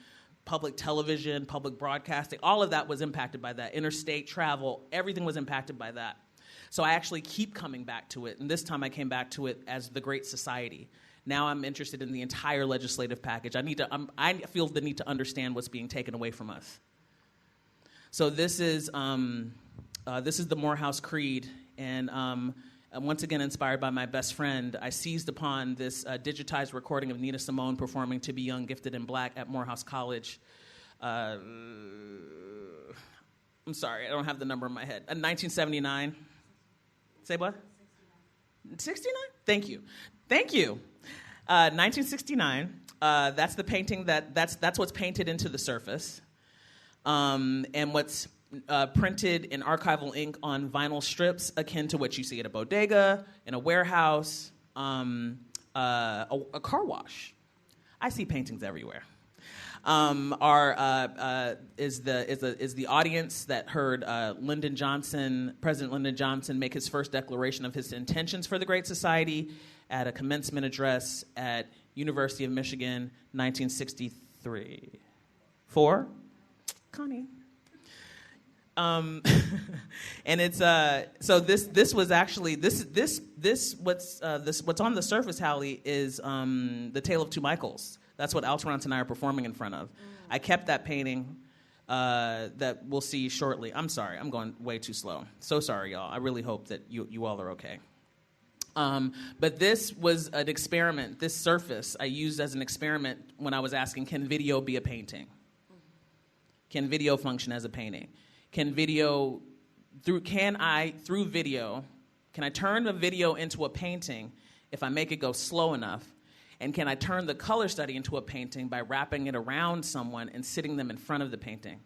public television, public broadcasting, all of that was impacted by that. Interstate travel, everything was impacted by that. So I actually keep coming back to it, and this time I came back to it as the Great Society. Now I'm interested in the entire legislative package. I feel the need to understand what's being taken away from us. So this is the Morehouse Creed, and once again inspired by my best friend, I seized upon this digitized recording of Nina Simone performing "To Be Young, Gifted, and Black" at Morehouse College. I'm sorry, I don't have the number in my head. 1979. Say what? 69? Thank you. 1969. That's the painting that's what's painted into the surface, and what's printed in archival ink on vinyl strips, akin to what you see at a bodega, in a warehouse, a car wash. I see paintings everywhere. Is the audience that heard President Lyndon Johnson make his first declaration of his intentions for the Great Society at a commencement address at University of Michigan, 1963. 4? Connie. And it's so this was actually what's on the surface, Hallie, is the Tale of Two Michaels. That's what Altarant and I are performing in front of. I kept that painting that we'll see shortly. I'm sorry, I'm going way too slow. So sorry, y'all. I really hope that you all are okay. But this was an experiment. This surface I used as an experiment when I was asking, can video be a painting? Can video function as a painting? Can I turn a video into a painting if I make it go slow enough? And can I turn the color study into a painting by wrapping it around someone and sitting them in front of the painting?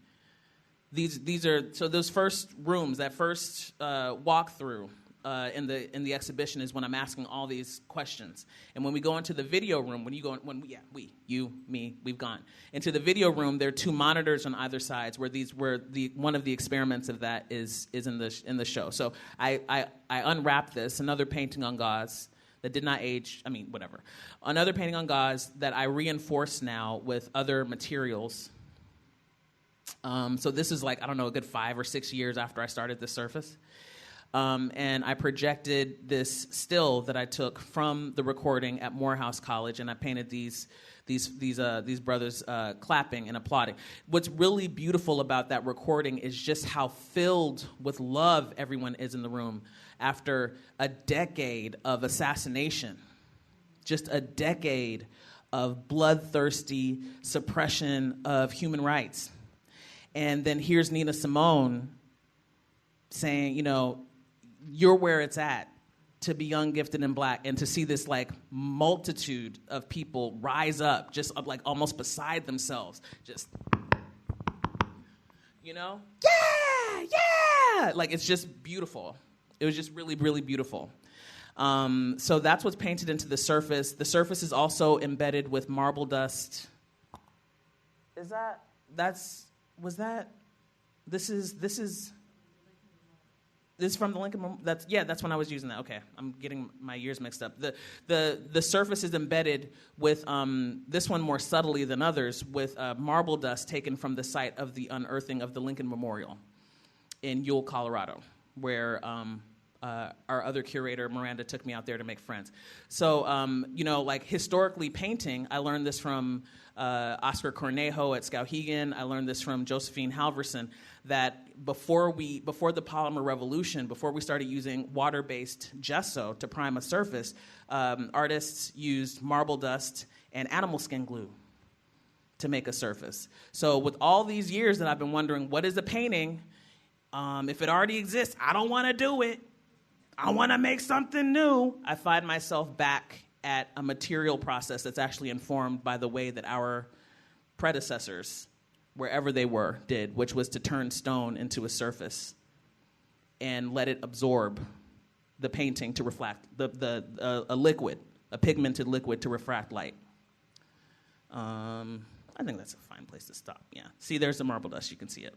These are, so those first rooms, that first walkthrough in the exhibition is when I'm asking all these questions. And when we go into the video room, we've gone into the video room. There are two monitors on either sides where one of the experiments of that is in the show. So I unwrapped this, another painting on gauze that did not age. I mean, whatever. Another painting on gauze that I reinforce now with other materials. So this is like, I don't know, a good 5 or 6 years after I started this surface. And I projected this still that I took from the recording at Morehouse College, and I painted these brothers clapping and applauding. What's really beautiful about that recording is just how filled with love everyone is in the room after a decade of assassination, just a decade of bloodthirsty suppression of human rights. And then here's Nina Simone saying, you're where it's at, to be young, gifted, and black, and to see this like multitude of people rise up, just like almost beside themselves, just, yeah, like it's just beautiful. It was just really, really beautiful. So that's what's painted into the surface. The surface is also embedded with marble dust. Was that? This is from the Lincoln. That's when I was using that. Okay, I'm getting my years mixed up. The surface is embedded with this one more subtly than others with marble dust taken from the site of the unearthing of the Lincoln Memorial in Ewell, Colorado, where our other curator Miranda took me out there to make friends. So like historically painting, I learned this from Oscar Cornejo at Skowhegan. I learned this from Josephine Halverson, that before the polymer revolution, before we started using water-based gesso to prime a surface, artists used marble dust and animal skin glue to make a surface. So with all these years that I've been wondering, what is a painting? If it already exists, I don't want to do it. I want to make something new. I find myself back at a material process that's actually informed by the way that our predecessors, wherever they were, did, which was to turn stone into a surface and let it absorb the painting to reflect a liquid, a pigmented liquid to refract light. I think that's a fine place to stop. Yeah. See, there's the marble dust. You can see it.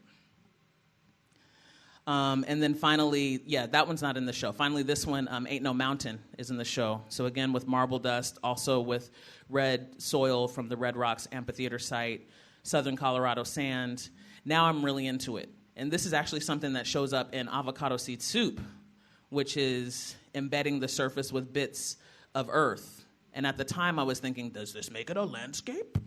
And then finally, that one's not in the show. Finally, this one, Ain't No Mountain, is in the show. So again, with marble dust, also with red soil from the Red Rocks amphitheater site, southern Colorado sand. Now I'm really into it. And this is actually something that shows up in avocado seed soup, which is embedding the surface with bits of earth. And at the time, I was thinking, does this make it a landscape?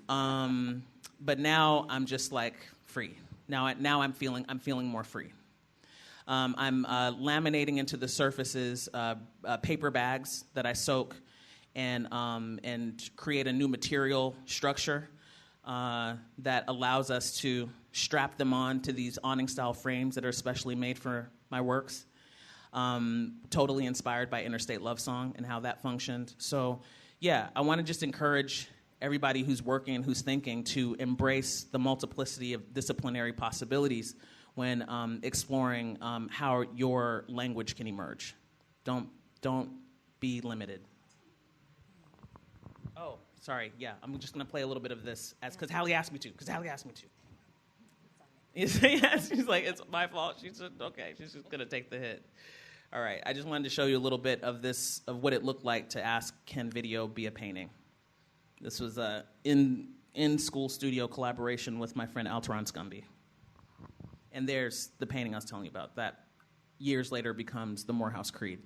But now I'm just like free. Now I'm feeling more free. I'm laminating into the surfaces paper bags that I soak and create a new material structure that allows us to strap them on to these awning-style frames that are specially made for my works. Totally inspired by Interstate Love Song and how that functioned. So, I want to just encourage everybody who's working, who's thinking, to embrace the multiplicity of disciplinary possibilities when exploring how your language can emerge. Don't be limited. Oh, sorry. Yeah, I'm just going to play a little bit of this because Hallie asked me to. Yes, she's like, it's my fault. She's just going to take the hit. All right, I just wanted to show you a little bit of this, of what it looked like to ask, can video be a painting? This was a in-school studio collaboration with my friend Alteron Scumby. And there's the painting I was telling you about. That years later becomes the Morehouse Creed.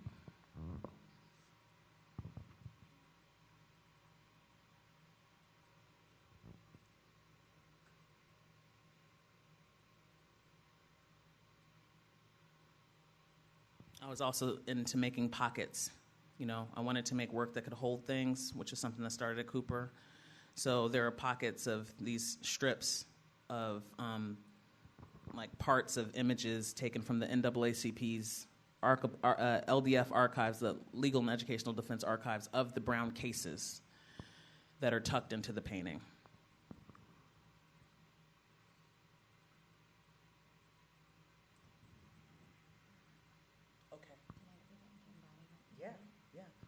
I was also into making pockets. I wanted to make work that could hold things, which is something that started at Cooper. So there are pockets of these strips of like parts of images taken from the NAACP's LDF archives, the Legal and Educational Defense Archives, of the Brown cases that are tucked into the painting.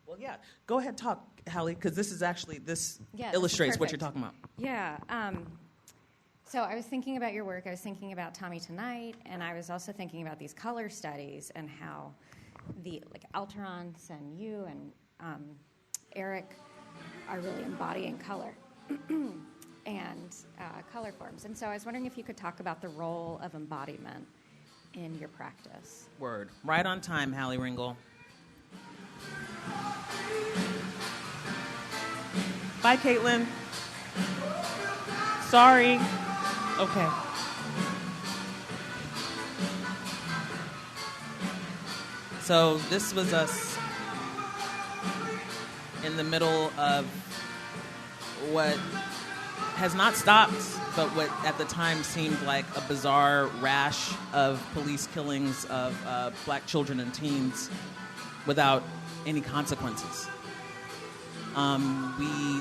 Well, go ahead, talk, Hallie, because this illustrates what you're talking about. Yeah. So I was thinking about your work. I was thinking about Tommy Tonight, and I was also thinking about these color studies and how Alterons and you and Eric are really embodying color and color forms. And so I was wondering if you could talk about the role of embodiment in your practice. Word. Right on time, Hallie Ringle. Bye, Caitlin. Sorry. Okay. So this was us in the middle of what has not stopped, but what at the time seemed like a bizarre rash of police killings of black children and teens without any consequences.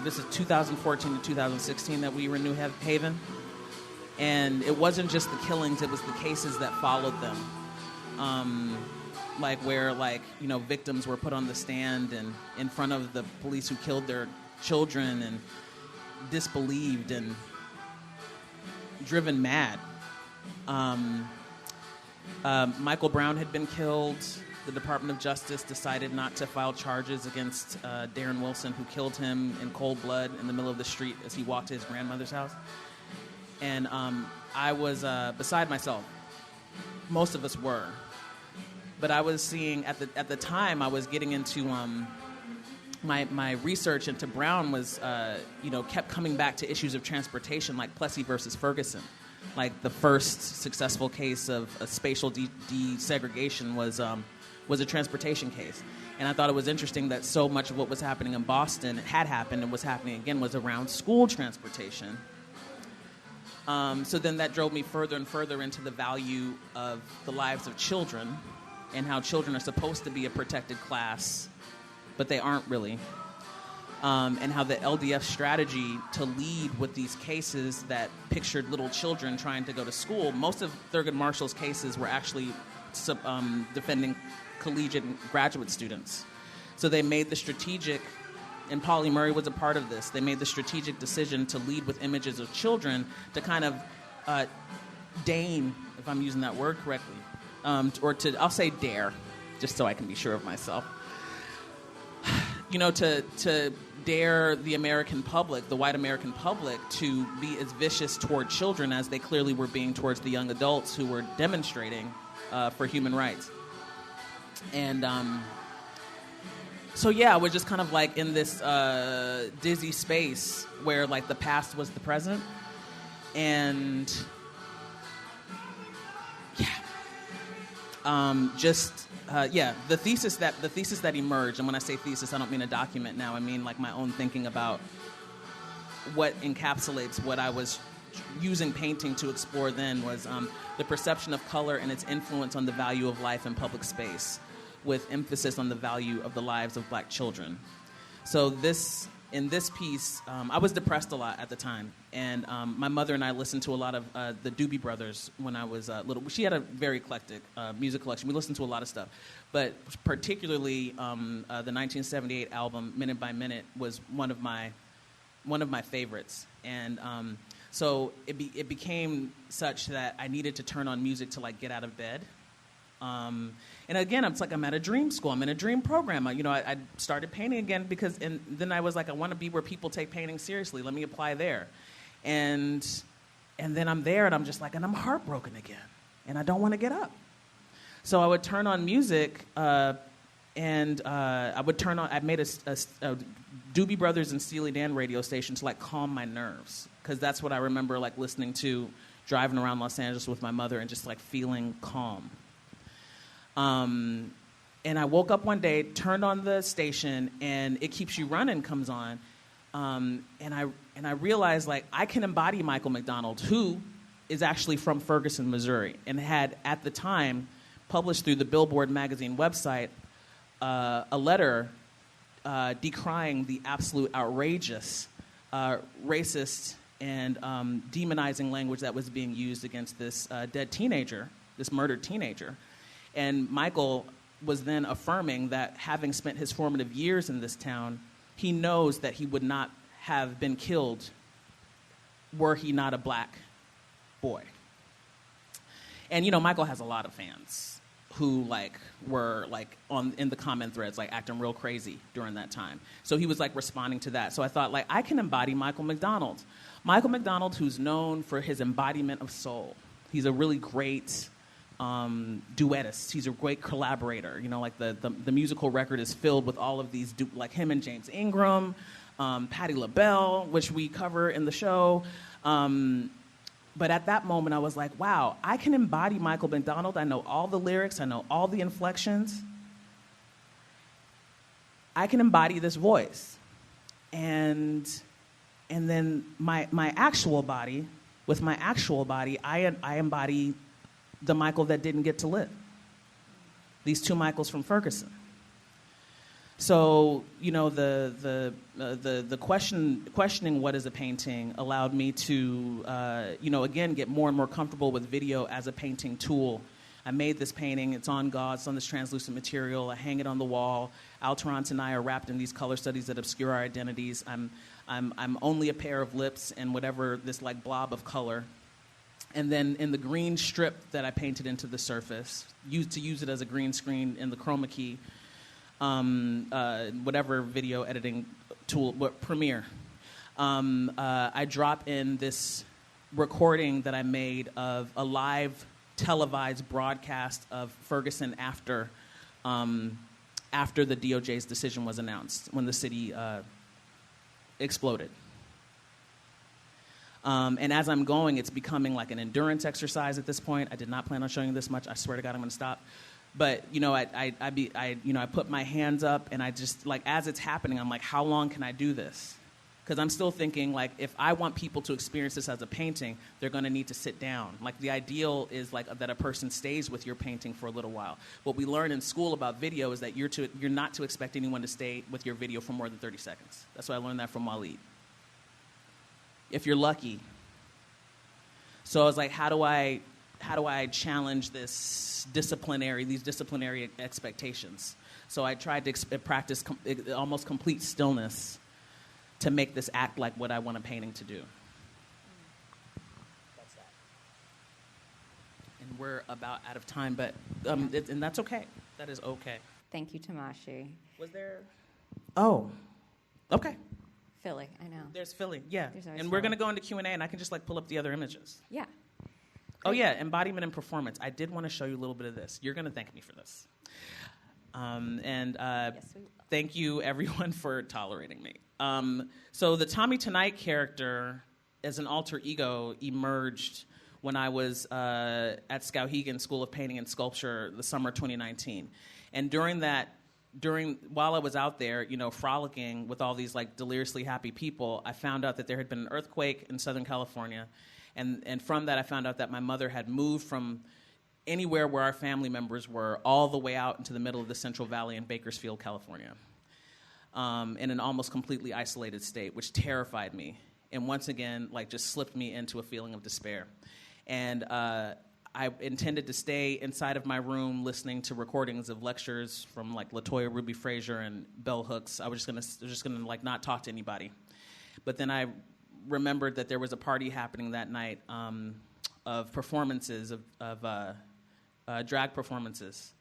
This is 2014 to 2016 that we were in New Haven. And it wasn't just the killings, it was the cases that followed them. Where victims were put on the stand and in front of the police who killed their children and disbelieved and driven mad Michael Brown had been killed. The Department of Justice decided not to file charges against Darren Wilson, who killed him in cold blood in the middle of the street as he walked to his grandmother's house. And I was beside myself. Most of us were. But I was seeing, at the time, I was getting into, my research into Brown was, kept coming back to issues of transportation, like Plessy versus Ferguson. Like the first successful case of spatial desegregation was a transportation case. And I thought it was interesting that so much of what was happening in Boston had happened and was happening again was around school transportation. So then that drove me further and further into the value of the lives of children and how children are supposed to be a protected class, but they aren't really. And how the LDF strategy to lead with these cases that pictured little children trying to go to school, most of Thurgood Marshall's cases were actually defending collegiate and graduate students. So they made the strategic, and Pauli Murray was a part of this, they made the strategic decision to lead with images of children to kind of deign, if I'm using that word correctly, I'll say dare, just so I can be sure of myself, to dare the American public, the white American public, to be as vicious toward children as they clearly were being towards the young adults who were demonstrating for human rights. And I was just kind of like in this dizzy space where like the past was the present. And the thesis that emerged, and when I say thesis, I don't mean a document now, I mean like my own thinking about what encapsulates what I was using painting to explore then was the perception of color and its influence on the value of life in public space, with emphasis on the value of the lives of black children. So in this piece, I was depressed a lot at the time, and my mother and I listened to a lot of the Doobie Brothers when I was little. She had a very eclectic music collection. We listened to a lot of stuff, but particularly the 1978 album Minute by Minute was one of my favorites, and so it became such that I needed to turn on music to like get out of bed. And again, it's like I'm at a dream school. I'm in a dream program. I started painting again and then I was like, I want to be where people take painting seriously. Let me apply there. And then I'm there and I'm just like, and I'm heartbroken again. And I don't want to get up. So I would turn on music I made a Doobie Brothers and Steely Dan radio station to like calm my nerves. Because that's what I remember like listening to driving around Los Angeles with my mother and just like feeling calm. And I woke up one day, turned on the station, and It Keeps You Running comes on. And I realized, like, I can embody Michael McDonald, who is actually from Ferguson, Missouri, and had, at the time, published through the Billboard magazine website a letter decrying the absolute outrageous, racist, and demonizing language that was being used against this dead teenager, this murdered teenager. And Michael was then affirming that having spent his formative years in this town, he knows that he would not have been killed were he not a black boy. And, Michael has a lot of fans who, were, in the comment threads, acting real crazy during that time. So he was, responding to that. So I thought, I can embody Michael McDonald. Michael McDonald, who's known for his embodiment of soul. He's a really great duettist. He's a great collaborator. The musical record is filled with all of these, him and James Ingram, Patti LaBelle, which we cover in the show. But at that moment, I was like, wow, I can embody Michael McDonald. I know all the lyrics. I know all the inflections. I can embody this voice. And then my actual body, with my actual body, I embody the Michael that didn't get to live. These two Michaels from Ferguson. So, the questioning what is a painting allowed me to, again, get more and more comfortable with video as a painting tool. I made this painting. It's on gauze. It's on this translucent material. I hang it on the wall. Al Tarrant and I are wrapped in these color studies that obscure our identities. I'm only a pair of lips and whatever this blob of color. And then in the green strip that I painted into the surface, use it as a green screen in the chroma key, whatever video editing tool, Premiere. I drop in this recording that I made of a live televised broadcast of Ferguson after the DOJ's decision was announced, when the city exploded. And as I'm going, it's becoming like an endurance exercise at this point. I did not plan on showing you this much. I swear to God, I'm going to stop. But I put my hands up, and I just, like, as it's happening, I'm like, how long can I do this? Because I'm still thinking, like, if I want people to experience this as a painting, they're going to need to sit down. Like, the ideal is like that a person stays with your painting for a little while. What we learn in school about video is that you're not to expect anyone to stay with your video for more than 30 seconds. That's why I learned that from Waleed. If you're lucky. So I was like, how do I challenge these disciplinary expectations? So I tried to practice almost complete stillness to make this act like what I want a painting to do. That's that. And we're about out of time, but and that's okay. That is okay. Thank you, Tomashi. Was there? Oh, okay. Philly, I know. There's Philly, yeah. And we're going to go into Q&A, and I can just, like, pull up the other images. Yeah. Great. Oh, yeah, embodiment and performance. I did want to show you a little bit of this. You're going to thank me for this. Yes, we will. Thank you, everyone, for tolerating me. So the Tommy Tonight character, as an alter ego, emerged when I was at Skowhegan School of Painting and Sculpture the summer 2019. And while I was out there, frolicking with all these, like, deliriously happy people, I found out that there had been an earthquake in Southern California. And from that, I found out that my mother had moved from anywhere where our family members were all the way out into the middle of the Central Valley in Bakersfield, California, in an almost completely isolated state, which terrified me. And once again, like, just slipped me into a feeling of despair. And I intended to stay inside of my room listening to recordings of lectures from, like, LaToya Ruby Frazier and Bell Hooks. I was just gonna like not talk to anybody. But then I remembered that there was a party happening that night of performances of drag performances,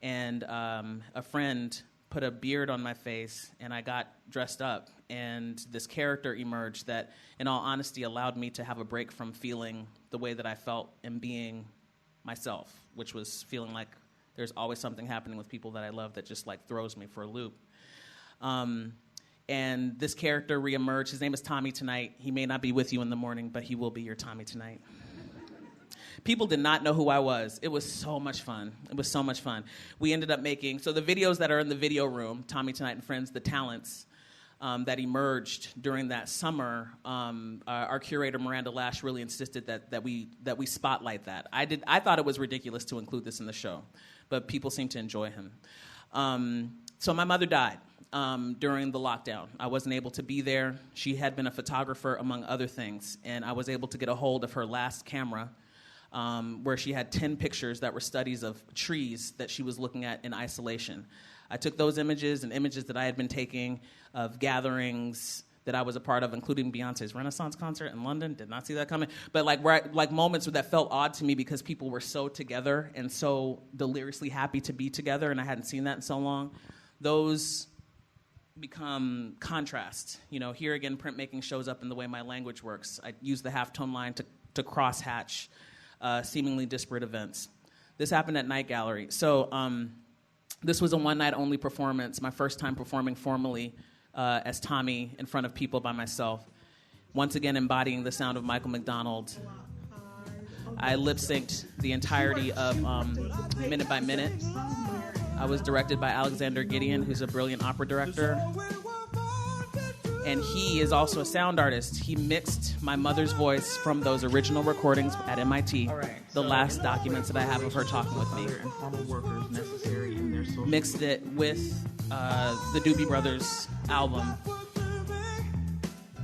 and a friend put a beard on my face, and I got dressed up, and this character emerged that, in all honesty, allowed me to have a break from feeling the way that I felt and being myself, which was feeling like there's always something happening with people that I love that just, like, throws me for a loop. And this character reemerged. His name is Tommy Tonight. He may not be with you in the morning, but he will be your Tommy tonight. People did not know who I was. It was so much fun. We ended up making, so the videos that are in the video room, Tommy Tonight and Friends, the talents that emerged during that summer, our curator, Miranda Lash, really insisted that we spotlight that. I thought it was ridiculous to include this in the show, but people seem to enjoy him. So my mother died during the lockdown. I wasn't able to be there. She had been a photographer, among other things, and I was able to get a hold of her last camera, where she had 10 pictures that were studies of trees that she was looking at in isolation. I took those images and images that I had been taking of gatherings that I was a part of, including Beyonce's Renaissance concert in London. Did not see that coming. But like moments that felt odd to me because people were so together and so deliriously happy to be together, and I hadn't seen that in so long. Those become contrast. Here again, printmaking shows up in the way my language works. I use the halftone line to crosshatch seemingly disparate events. This happened at Night Gallery. So this was a one-night-only performance, my first time performing formally as Tommy in front of people by myself. Once again, embodying the sound of Michael McDonald. I lip-synced the entirety of Minute by Minute. I was directed by Alexander Gideon, who's a brilliant opera director. And he is also a sound artist. He mixed my mother's voice from those original recordings at MIT, the last documents that I have of her talking with me. Mixed it with the Doobie Brothers album,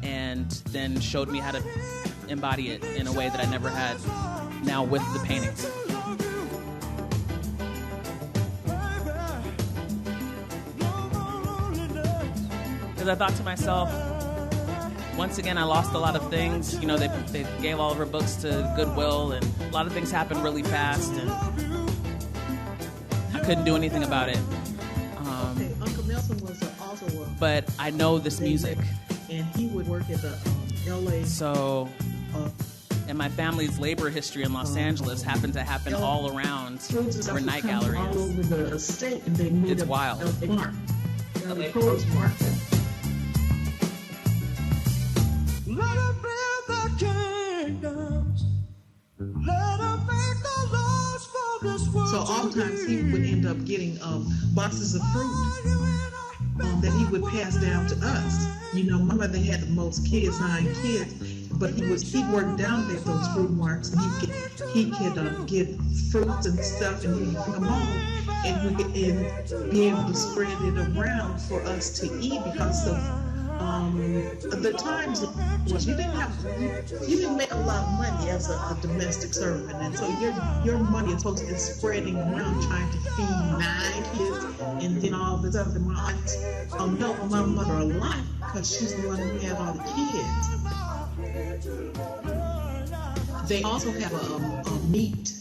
and then showed me how to embody it in a way that I never had, now with the paintings. Because I thought to myself, once again, I lost a lot of things. You know, they gave all of her books to Goodwill, and a lot of things happened really fast, and I couldn't do anything about it. Uncle Nelson was also a... But I know this music. And he would work at the L.A. So, and my family's labor history in Los Angeles happened to happen all around where night gallery all over the estate, and they made It's wild. a park. LA Poets Park. So oftentimes he would end up getting boxes of fruit that he would pass down to us. You know, my mother had the most kids, 9 kids, but he'd work down there at those fruit marks, and he could get fruits and stuff, and he'd bring them home, and be able to spread it around for us to eat because of the times was you didn't make a lot of money as a domestic servant, and so your money is supposed to be spreading around trying to feed 9 kids and then all this other. My aunt helped my mother a lot because she's the one who had all the kids. They also have a meat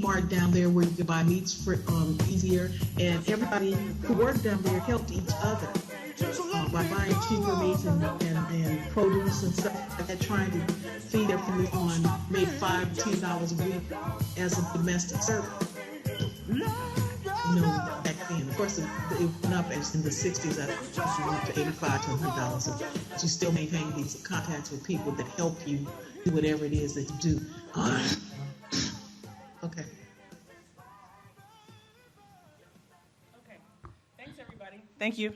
mart down there where you can buy meats for easier, and everybody who worked down there helped each other. By buying cheaper meats and produce and stuff, and trying to feed their family on maybe $5 to $10 a week as a domestic servant. You know, back then. Of course, it went up in the 60s. I think it went up to $85 to $100. But you still maintain these contacts with people that help you do whatever it is that you do. Okay. Okay. Thanks, everybody. Thank you.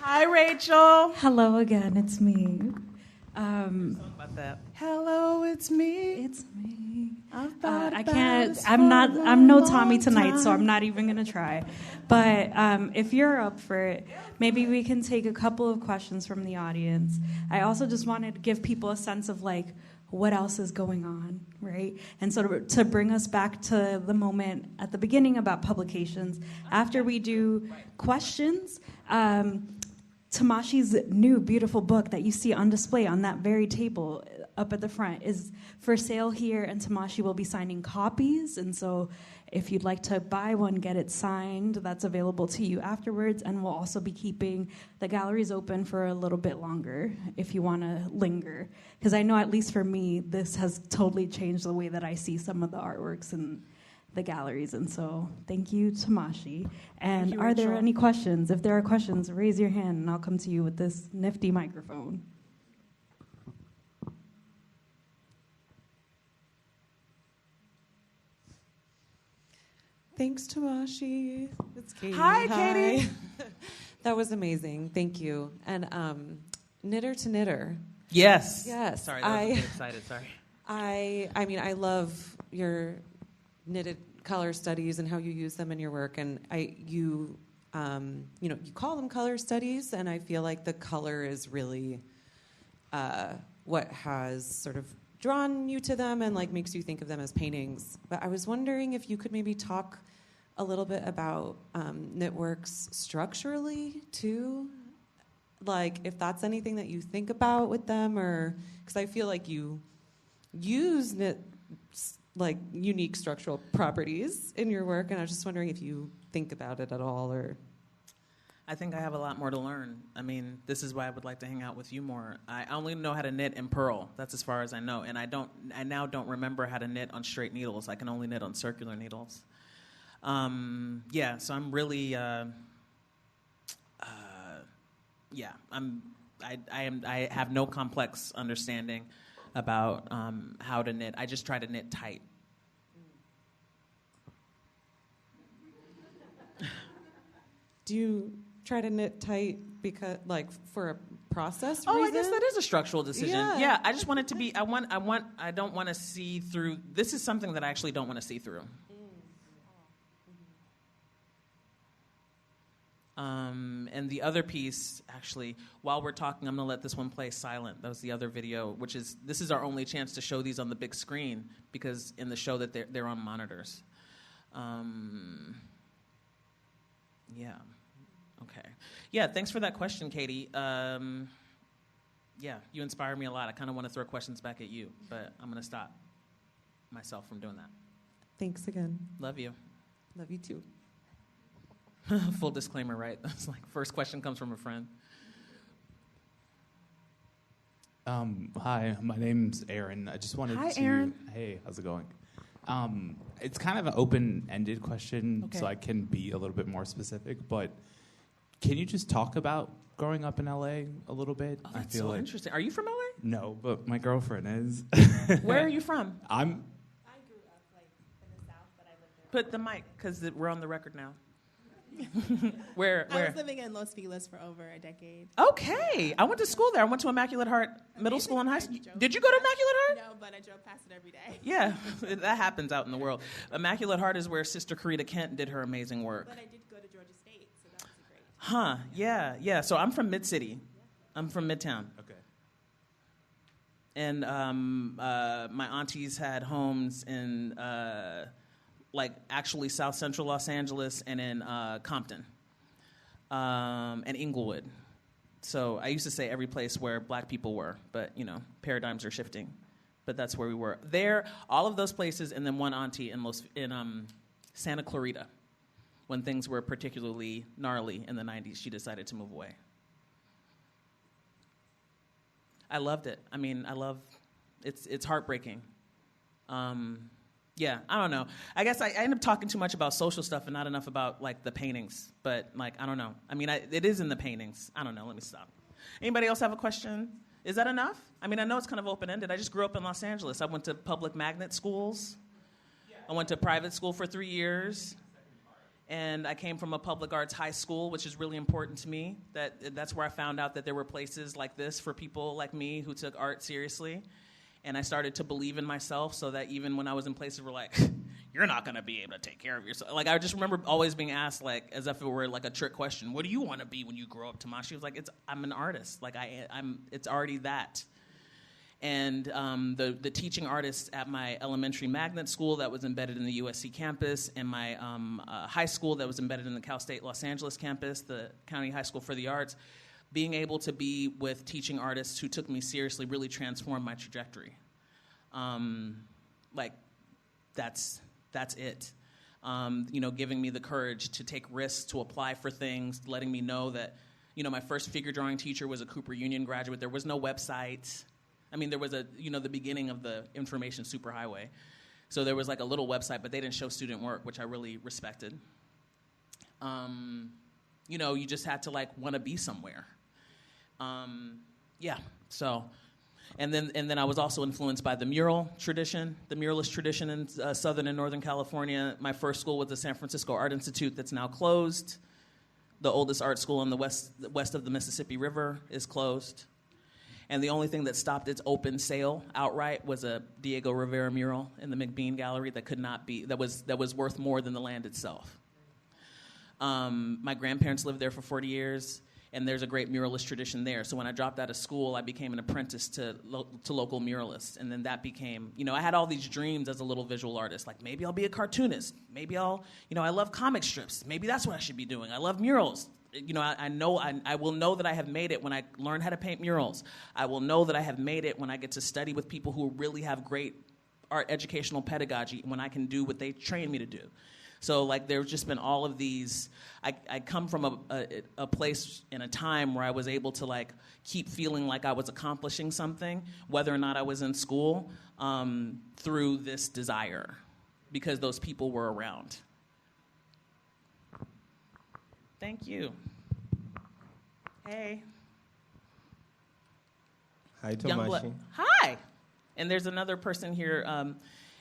Hi, Rachel. Hello again, it's me. About that. Hello, it's me. It's me. I can't. I'm no Tommy tonight, so I'm not even gonna try. But if you're up for it, maybe we can take a couple of questions from the audience. I also just wanted to give people a sense of like what else is going on, right? And so to bring us back to the moment at the beginning about publications, after we do questions. Tomashi's new beautiful book that you see on display on that very table up at the front is for sale here, and Tomashi will be signing copies. And so if you'd like to buy one, get it signed, that's available to you afterwards. And we'll also be keeping the galleries open for a little bit longer if you want to linger. Because I know, at least for me, this has totally changed the way that I see some of the artworks and the galleries. And so thank you, Tomashi. And are there any questions? If there are questions, raise your hand and I'll come to you with this nifty microphone. Thanks, Tomashi. It's Katie. Hi, Katie. That was amazing. Thank you. And knitter to knitter. Yes. Yes. Sorry, I was a bit excited. Sorry. I mean, I love your knitted color studies and how you use them in your work. And you call them color studies, and I feel like the color is really what has sort of drawn you to them and like makes you think of them as paintings. But I was wondering if you could maybe talk a little bit about knitworks structurally too, like if that's anything that you think about with them, or because I feel like you use like unique structural properties in your work, and I was just wondering if you think about it at all. Or I think I have a lot more to learn. I mean, this is why I would like to hang out with you more. I only know how to knit in purl. That's as far as I know. And I now don't remember how to knit on straight needles. I can only knit on circular needles. So I'm really, I have no complex understanding about how to knit. I just try to knit tight. do you try to knit tight because, like, for a process reason? Oh, I guess that is a structural decision. Yeah. I just want it to be. I don't want to see through. This is something that I actually don't want to see through. And the other piece, actually, while we're talking, I'm going to let this one play silent. That was the other video, this is our only chance to show these on the big screen, because in the show that they're on monitors. Yeah. Okay. Yeah, thanks for that question, Katie. Yeah, you inspire me a lot. I kind of want to throw questions back at you, but I'm going to stop myself from doing that. Thanks again. Love you. Love you too. Full disclaimer, right? That's like first question comes from a friend. Hi, my name's Aaron. I just wanted Hi, to... Aaron. Hey, how's it going? It's kind of an open-ended question, Okay. so I can be a little bit more specific, but can you just talk about growing up in LA a little bit? Oh, that's so interesting. Are you from LA? No, but my girlfriend is. Where are you from? I'm... I grew up in the South, but I lived there. Put the mic, because we're on the record now. Where? I was living in Los Feliz for over a decade. Okay. I went to school there. I went to Immaculate Heart Middle School and High School. Did you go to Immaculate Heart? No, but I drove past it every day. Yeah, that happens out in the world. Immaculate Heart is where Sister Corita Kent did her amazing work. But I did go to Georgia State, so that was great. Huh, yeah. So I'm from Mid-City. I'm from Midtown. Okay. And my aunties had homes in, actually South Central Los Angeles and in Compton and Inglewood. So I used to say every place where black people were, but, paradigms are shifting. But that's where we were. There, all of those places, and then one auntie in Santa Clarita. When things were particularly gnarly in the 90s, she decided to move away. I loved it. It's heartbreaking. Yeah, I don't know. I guess I end up talking too much about social stuff and not enough about, the paintings. But, I don't know. It is in the paintings. I don't know. Let me stop. Anybody else have a question? Is that enough? I know it's kind of open-ended. I just grew up in Los Angeles. I went to public magnet schools. I went to private school for 3 years. And I came from a public arts high school, which is really important to me. That's where I found out that there were places like this for people like me who took art seriously. And I started to believe in myself so that even when I was in places where, you're not going to be able to take care of yourself. I just remember always being asked, as if it were, a trick question, what do you want to be when you grow up, Tomashi? I was I'm an artist. It's already that. And the teaching artists at my elementary magnet school that was embedded in the USC campus and my high school that was embedded in the Cal State Los Angeles campus, the County High School for the Arts, being able to be with teaching artists who took me seriously really transformed my trajectory. That's it. Giving me the courage to take risks, to apply for things, letting me know that, my first figure drawing teacher was a Cooper Union graduate. There was no website. There was the beginning of the information superhighway. So there was a little website, but they didn't show student work, which I really respected. You just had to want to be somewhere. So, and then I was also influenced by the mural tradition, the muralist tradition in Southern and Northern California. My first school was the San Francisco Art Institute that's now closed. The oldest art school in the west of the Mississippi River is closed. And the only thing that stopped its open sale outright was a Diego Rivera mural in the McBean Gallery that was worth more than the land itself. My grandparents lived there for 40 years, and there's a great muralist tradition there. So when I dropped out of school, I became an apprentice to local muralists, and then that became, I had all these dreams as a little visual artist, maybe I'll be a cartoonist, maybe I love comic strips, maybe that's what I should be doing. I love murals. I will know that I have made it when I learn how to paint murals. I will know that I have made it when I get to study with people who really have great art educational pedagogy, when I can do what they train me to do. So, there's just been all of these. I come from a place in a time where I was able to, keep feeling like I was accomplishing something, whether or not I was in school, through this desire, because those people were around. Thank you. Hey. Hi, Tomashi. Hi. And there's another person here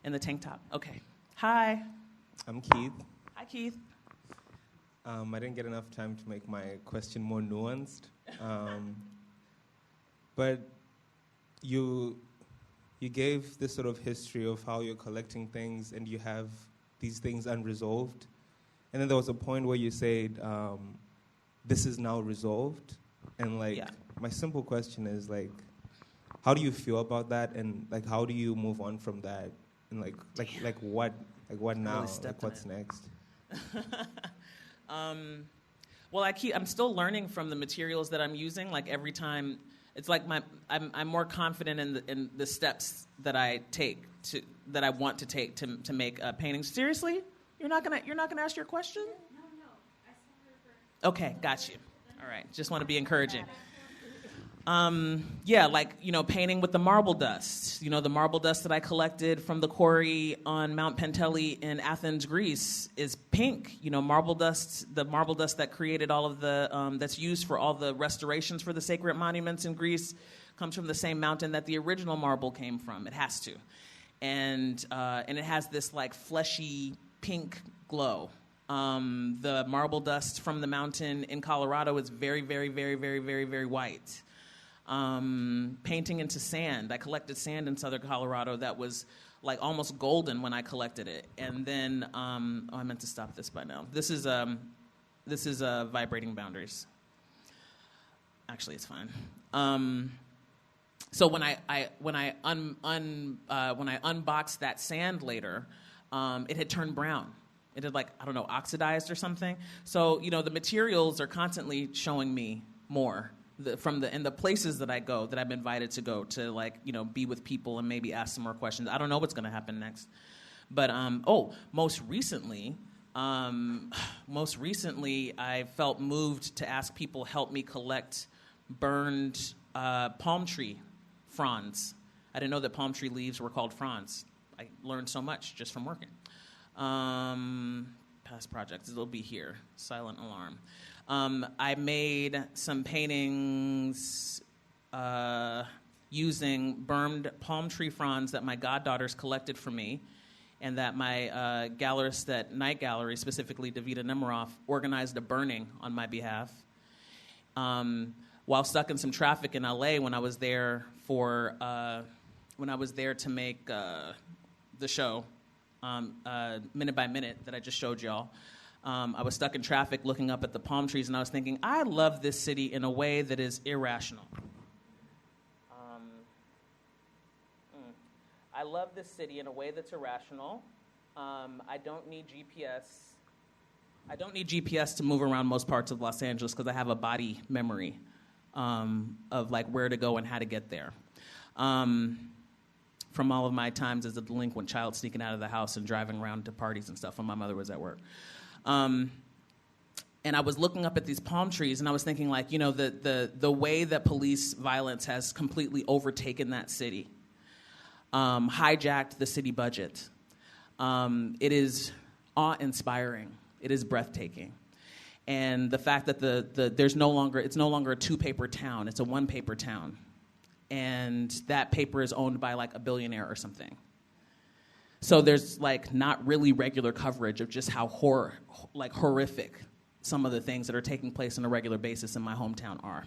in the tank top. Okay. Hi. I'm Keith. Hi, Keith. I didn't get enough time to make my question more nuanced. But you gave this sort of history of how you're collecting things and you have these things unresolved. And then there was a point where you said this is now resolved, and like Yeah. my simple question is like, how do you feel about that, and like how do you move on from that, and like what now, like what's next? Well, I'm still learning from the materials that I'm using. Like every time, it's like I'm more confident in the steps that I want to take to make paintings. Seriously, you're not gonna ask your question? No. I saw her first. Okay, got you. All right, just want to be encouraging. Painting with the marble dust. The marble dust that I collected from the quarry on Mount Penteli in Athens, Greece, is pink. Marble dust, the marble dust that created all of the, that's used for all the restorations for the sacred monuments in Greece, comes from the same mountain that the original marble came from. It has to. And it has this like fleshy pink glow. The marble dust from the mountain in Colorado is very, very, very, very, very, very white. Painting into sand. I collected sand in southern Colorado that was like almost golden when I collected it. And then, I meant to stop this by now. This is vibrating boundaries. Actually, it's fine. So when I unboxed that sand later, it had turned brown. It had oxidized or something. So the materials are constantly showing me more. In the places that I go, that I'm invited to go to, be with people and maybe ask some more questions. I don't know what's going to happen next. But, most recently, I felt moved to ask people help me collect burned palm tree fronds. I didn't know that palm tree leaves were called fronds. I learned so much just from working. Past projects, it'll be here. Silent alarm. I made some paintings using burned palm tree fronds that my goddaughters collected for me, and that my gallerist at Night Gallery, specifically Davida Nemiroff, organized a burning on my behalf. While stuck in some traffic in LA when I was there to make the show, Minute by Minute, that I just showed y'all. I was stuck in traffic looking up at the palm trees, and I was thinking, I love this city in a way that is irrational. I love this city in a way that's irrational. I don't need GPS. I don't need GPS to move around most parts of Los Angeles because I have a body memory of where to go and how to get there. From all of my times as a delinquent child sneaking out of the house and driving around to parties and stuff when my mother was at work. And I was looking up at these palm trees, and I was thinking, the way that police violence has completely overtaken that city, hijacked the city budget. It is awe-inspiring. It is breathtaking. And the fact that it's no longer a two-paper town, it's a one-paper town. And that paper is owned by a billionaire or something. So there's not really regular coverage of just how horrific some of the things that are taking place on a regular basis in my hometown are.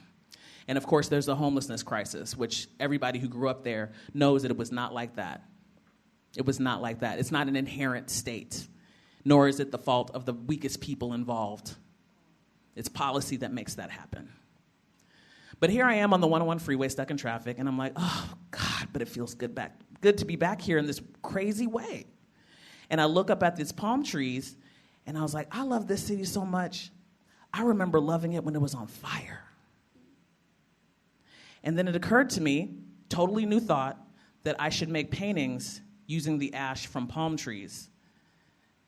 And of course there's the homelessness crisis, which everybody who grew up there knows that it was not like that. It was not like that. It's not an inherent state, nor is it the fault of the weakest people involved. It's policy that makes that happen. But here I am on the 101 freeway stuck in traffic, and I'm like, oh, God, but it feels good to be back here in this crazy way. And I look up at these palm trees, and I was like, I love this city so much. I remember loving it when it was on fire. And then it occurred to me, totally new thought, that I should make paintings using the ash from palm trees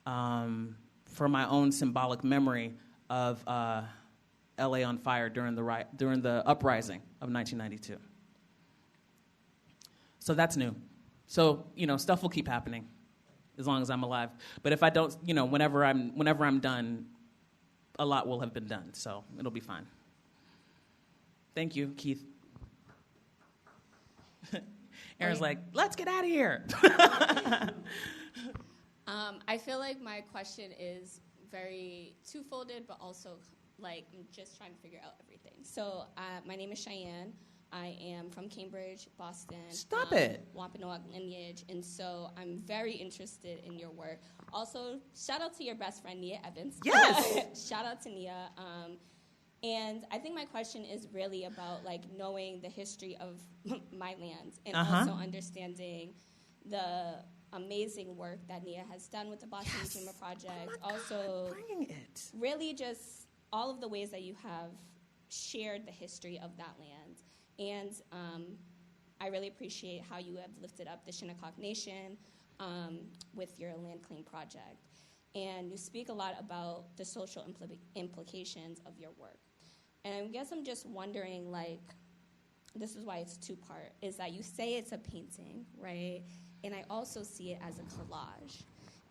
for my own symbolic memory of LA on fire during the uprising of 1992. So that's new. So, stuff will keep happening as long as I'm alive. But if I don't, whenever I'm done, a lot will have been done. So it'll be fine. Thank you, Keith. Aaron's like, let's get out of here. I feel like my question is very two-folded, but also I'm just trying to figure out everything. So my name is Cheyenne. I am from Cambridge, Boston. Stop it. Wampanoag lineage. And so I'm very interested in your work. Also, shout out to your best friend, Nia Evans. Yes. Shout out to Nia. And I think my question is really about like knowing the history of my land and also understanding the amazing work that Nia has done with the Boston Dreamer Project. Also, really just all of the ways that you have shared the history of that land. And I really appreciate how you have lifted up the Shinnecock Nation with your land claim project. And you speak a lot about the social implications of your work. And I guess I'm just wondering, like, this is why it's two-part, is that you say it's a painting, right? And I also see it as a collage,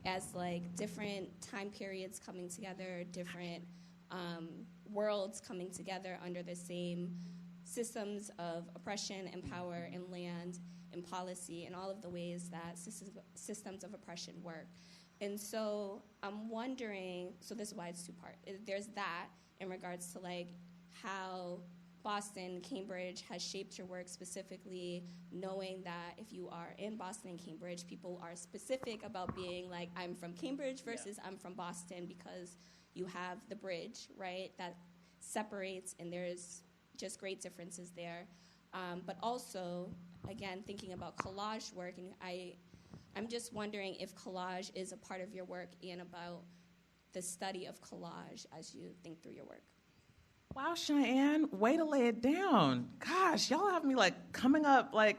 as, like, different time periods coming together, different worlds coming together under the same systems of oppression and power and land and policy and all of the ways that systems of oppression work. And so I'm wondering, so this is why it's two-part. There's that in regards to, like, how Boston, Cambridge has shaped your work specifically, knowing that if you are in Boston and Cambridge, people are specific about being like, I'm from Cambridge versus I'm from Boston, because you have the bridge, right, that separates, and there's just great differences there. But also, again, thinking about collage work, and I'm just wondering if collage is a part of your work and about the study of collage as you think through your work. Wow, Cheyenne, way to lay it down. Gosh, y'all have me like coming up like,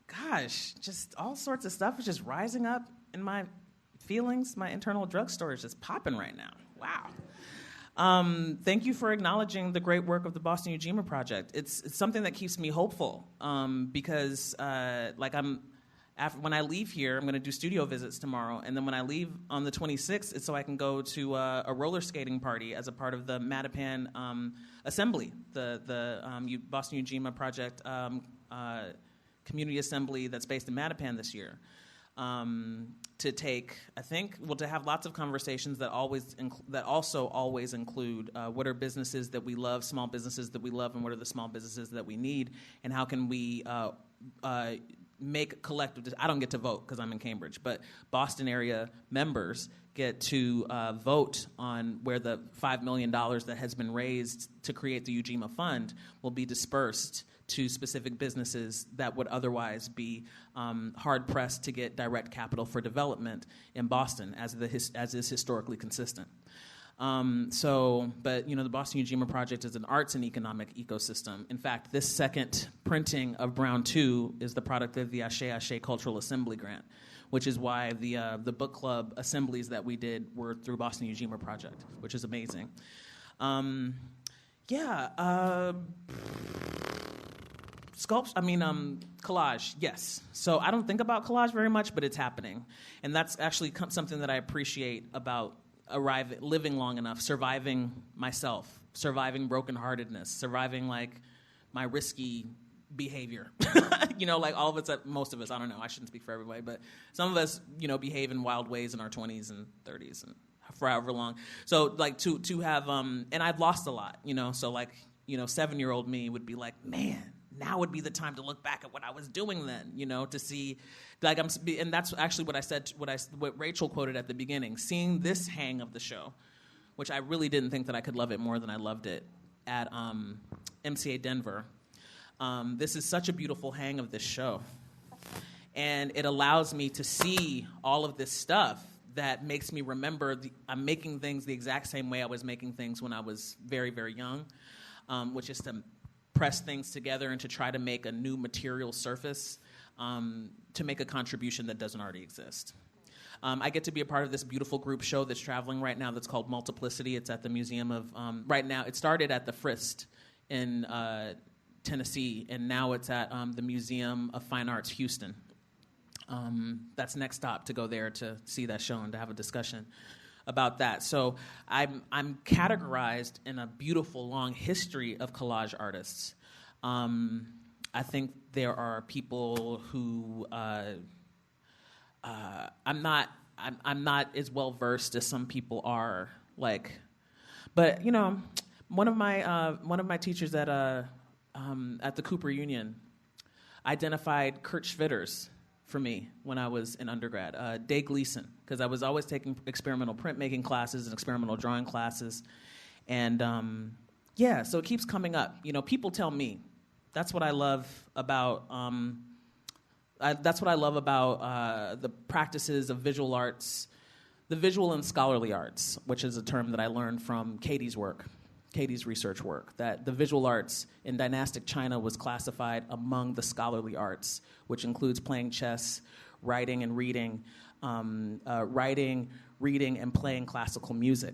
gosh, just all sorts of stuff is just rising up in my feelings. My internal drugstore is just popping right now. Wow. Thank you for acknowledging the great work of the Boston Ujima Project. It's something that keeps me hopeful because when I leave here, I'm going to do studio visits tomorrow, and then when I leave on the 26th, it's so I can go to a roller skating party as a part of the Mattapan Assembly, the Boston Ujima Project community assembly that's based in Mattapan this year. To have lots of conversations that also always include what are businesses that we love, small businesses that we love, and what are the small businesses that we need, and how can we make collective. I don't get to vote because I'm in Cambridge, but Boston area members get to vote on where the $5 million that has been raised to create the Ujima Fund will be dispersed to specific businesses that would otherwise be hard-pressed to get direct capital for development in Boston, as is historically consistent. But the Boston Ujima Project is an arts and economic ecosystem. In fact, this second printing of Brown 2 is the product of the Ashe Ashe Cultural Assembly Grant, which is why the book club assemblies that we did were through Boston Ujima Project, which is amazing. Collage, yes. So I don't think about collage very much, but it's happening. And that's actually something that I appreciate about living long enough, surviving myself, surviving brokenheartedness, surviving like my risky behavior. All of us, most of us, I don't know, I shouldn't speak for everybody, but some of us, behave in wild ways in our 20s and 30s and for however long. So like to have, and I've lost a lot, so 7-year-old me would be like, man, now would be the time to look back at what I was doing then, to see, and that's actually what I said, what Rachel quoted at the beginning, seeing this hang of the show, which I really didn't think that I could love it more than I loved it at MCA Denver. This is such a beautiful hang of this show, and it allows me to see all of this stuff that makes me remember I'm making things the exact same way I was making things when I was very, very young, which is to press things together and to try to make a new material surface to make a contribution that doesn't already exist. I get to be a part of this beautiful group show that's traveling right now that's called Multiplicity. It's at the Museum of, right now, it started at the Frist in Tennessee, and now it's at the Museum of Fine Arts, Houston. That's next stop to go there to see that show and to have a discussion about that. So I'm categorized in a beautiful long history of collage artists. I think there are people who I'm not as well versed as some people are. But one of my teachers at the Cooper Union identified Kurt Schwitters for me when I was in undergrad, Day Gleason, because I was always taking experimental printmaking classes and experimental drawing classes, and Yeah, so it keeps coming up. You know, people tell me. That's what I love about. That's what I love about the practices of visual arts, the visual and scholarly arts, which is a term that I learned from Katie's work, Katie's research work. That the visual arts in dynastic China was classified among the scholarly arts, which includes playing chess, writing and reading, writing, reading, and playing classical music.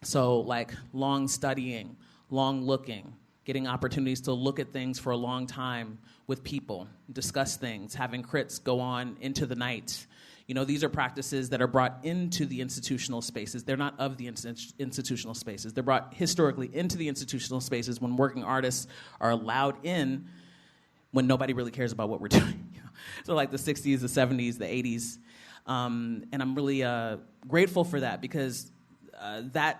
So, like long studying, long looking, getting opportunities to look at things for a long time with people, discuss things, having crits go on into the night. You know, these are practices that are brought into the institutional spaces. They're not of the institutional spaces. They're brought historically into the institutional spaces when working artists are allowed in when nobody really cares about what we're doing. You know? So like the 60s, the 70s, the 80s. And I'm really grateful for that because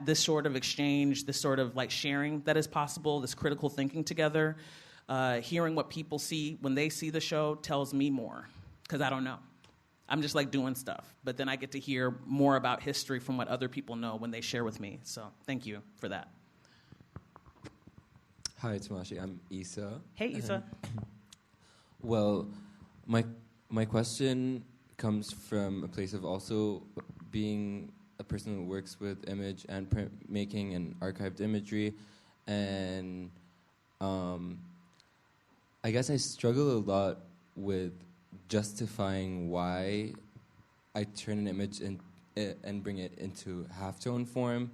this sort of exchange, this sort of like sharing that is possible, this critical thinking together, hearing what people see when they see the show tells me more because I don't know. I'm just like doing stuff, but then I get to hear more about history from what other people know when they share with me. So thank you for that. Hi, Tomashi. I'm Issa. Hey, Issa. Well, my question comes from a place of also being a person who works with image and printmaking and archived imagery, and I guess I struggle a lot with justifying why I turn an image and bring it into halftone form.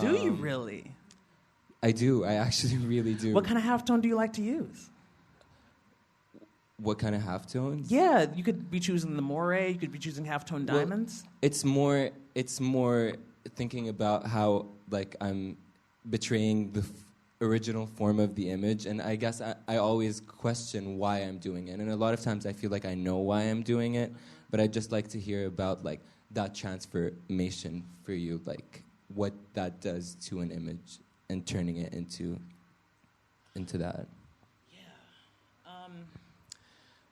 Do you really? I do. I actually really do. What kind of halftone do you like to use? What kind of halftones? Yeah, you could be choosing the moire. You could be choosing halftone diamonds. Well, it's more thinking about how like I'm betraying the original form of the image, and I guess I always question why I'm doing it, and a lot of times I feel like I know why I'm doing it, but I'd just like to hear about like that transformation for you, like what that does to an image and turning it into that.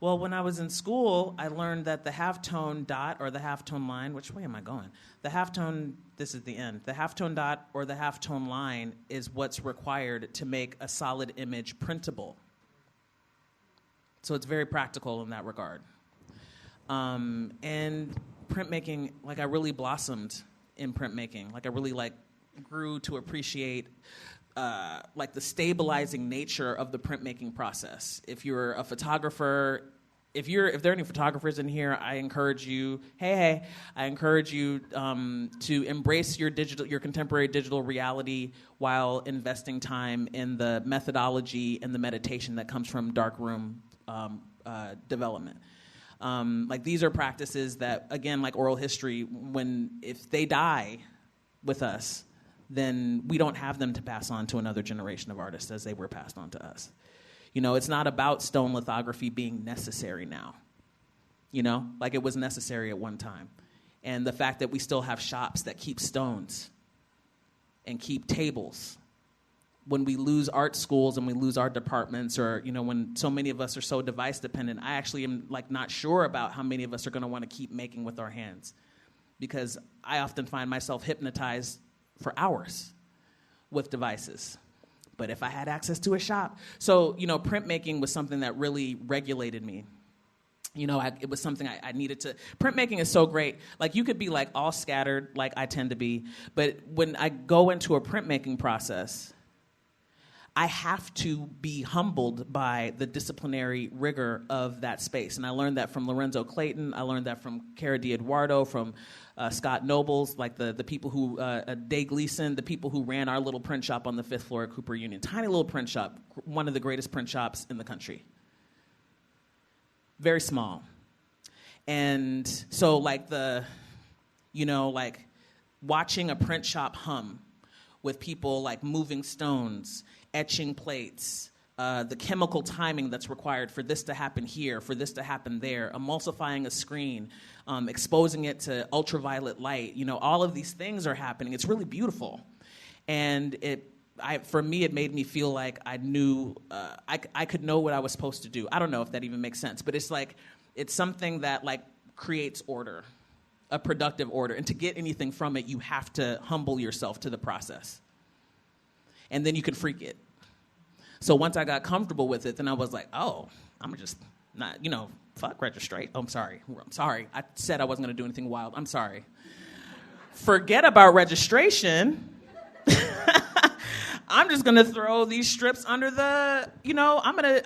Well, when I was in school, I learned that the halftone dot or the halftone line, which way am I going? The halftone, this is the end. The halftone dot or the halftone line is what's required to make a solid image printable. So it's very practical in that regard. And printmaking, like I really blossomed in printmaking. Like I really like grew to appreciate like the stabilizing nature of the printmaking process. If you're a photographer, if there are any photographers in here, I encourage you, I encourage you to embrace your contemporary digital reality while investing time in the methodology and the meditation that comes from darkroom development. Like these are practices that, again, like oral history, if they die with us, then we don't have them to pass on to another generation of artists as they were passed on to us. You know, it's not about stone lithography being necessary now. You know, like it was necessary at one time. And the fact that we still have shops that keep stones and keep tables. When we lose art schools and we lose art departments, or, you know, when so many of us are so device dependent, I actually am like not sure about how many of us are going to want to keep making with our hands. Because I often find myself hypnotized for hours with devices. But if I had access to a shop. So, you know, printmaking was something that really regulated me. You know, it was something I needed to. Printmaking is so great. Like, you could be, like, all scattered, like I tend to be. But when I go into a printmaking process, I have to be humbled by the disciplinary rigor of that space. And I learned that from Lorenzo Clayton. I learned that from Cara DiEduardo, from Scott Nobles, like the people who, Day Gleason, the people who ran our little print shop on the 5th floor at Cooper Union. Tiny little print shop, one of the greatest print shops in the country. Very small. And so like watching a print shop hum with people like moving stones, etching plates, the chemical timing that's required for this to happen here, for this to happen there, emulsifying a screen, exposing it to ultraviolet light. You know, all of these things are happening. It's really beautiful. And for me, it made me feel like I knew, I could know what I was supposed to do. I don't know if that even makes sense, but it's like, it's something that like creates order, a productive order. And to get anything from it, you have to humble yourself to the process. and then you can freak it. So once I got comfortable with it, then I was like, oh, I'm just not, fuck registrate. Oh, I'm sorry. I said I wasn't going to do anything wild. I'm sorry. Forget about registration. I'm just gonna throw these strips under the,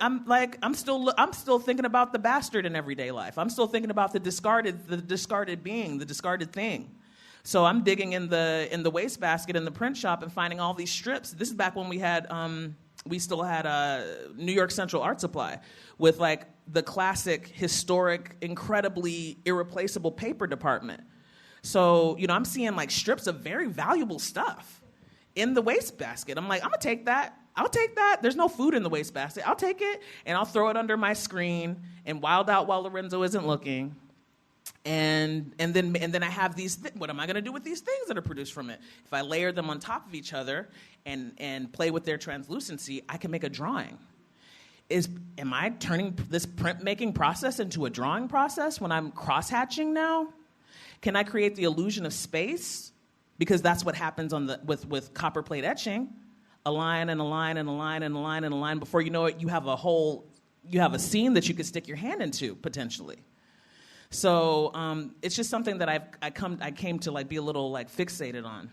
I'm still thinking about the bastard in everyday life. I'm still thinking about the discarded being, the discarded thing. So I'm digging in the wastebasket in the print shop and finding all these strips. This is back when we still had New York Central Art Supply with like the classic, historic, incredibly irreplaceable paper department. So, I'm seeing like strips of very valuable stuff in the wastebasket. I'm like, I'm gonna take that. I'll take that. There's no food in the wastebasket. I'll take it and I'll throw it under my screen and wild out while Lorenzo isn't looking. And then I have these. What am I gonna do with these things that are produced from it? If I layer them on top of each other and play with their translucency, I can make a drawing. Am I turning this printmaking process into a drawing process when I'm cross-hatching now? Can I create the illusion of space? Because that's what happens with copper plate etching, a line and a line and a line and a line and a line. Before you know it, you have a scene that you could stick your hand into potentially. So it's just something that I came to like be a little like fixated on.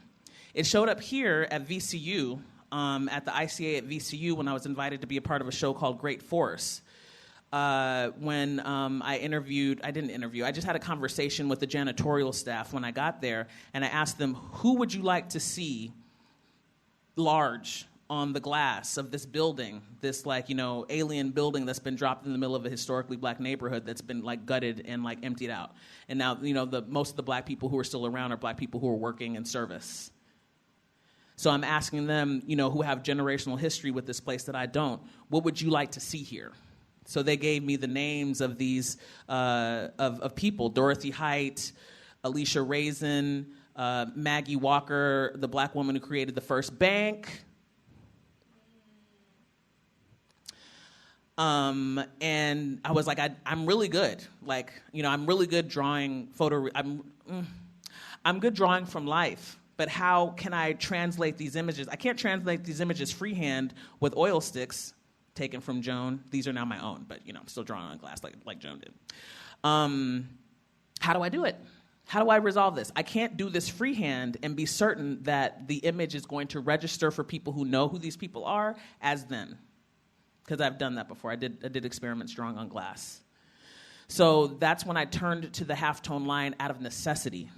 It showed up here at VCU, at the ICA at VCU when I was invited to be a part of a show called Great Force. When I just had a conversation with the janitorial staff when I got there, and I asked them, who would you like to see large on the glass of this building, this alien building that's been dropped in the middle of a historically black neighborhood that's been like gutted and like emptied out. And now, most of the black people who are still around are black people who are working in service. So I'm asking them, who have generational history with this place that I don't, what would you like to see here? So they gave me the names of these of people: Dorothy Height, Alicia Raisin, Maggie Walker, the black woman who created the first bank. And I was like, I'm really good. Like, I'm really good drawing I'm good drawing from life. But how can I translate these images? I can't translate these images freehand with oil sticks. Taken from Joan. These are now my own, but I'm still drawing on glass like Joan did. How do I do it? How do I resolve this? I can't do this freehand and be certain that the image is going to register for people who know who these people are as them, because I've done that before. I did experiments drawing on glass. So that's when I turned to the halftone line out of necessity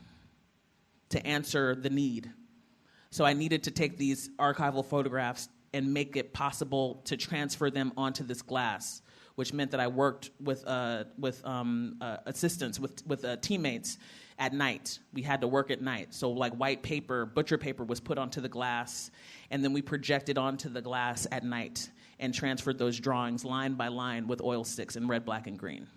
to answer the need. So I needed to take these archival photographs and make it possible to transfer them onto this glass, which meant that I worked with assistants, with teammates at night. We had to work at night. So like white paper, butcher paper was put onto the glass, and then we projected onto the glass at night and transferred those drawings line by line with oil sticks in red, black, and green.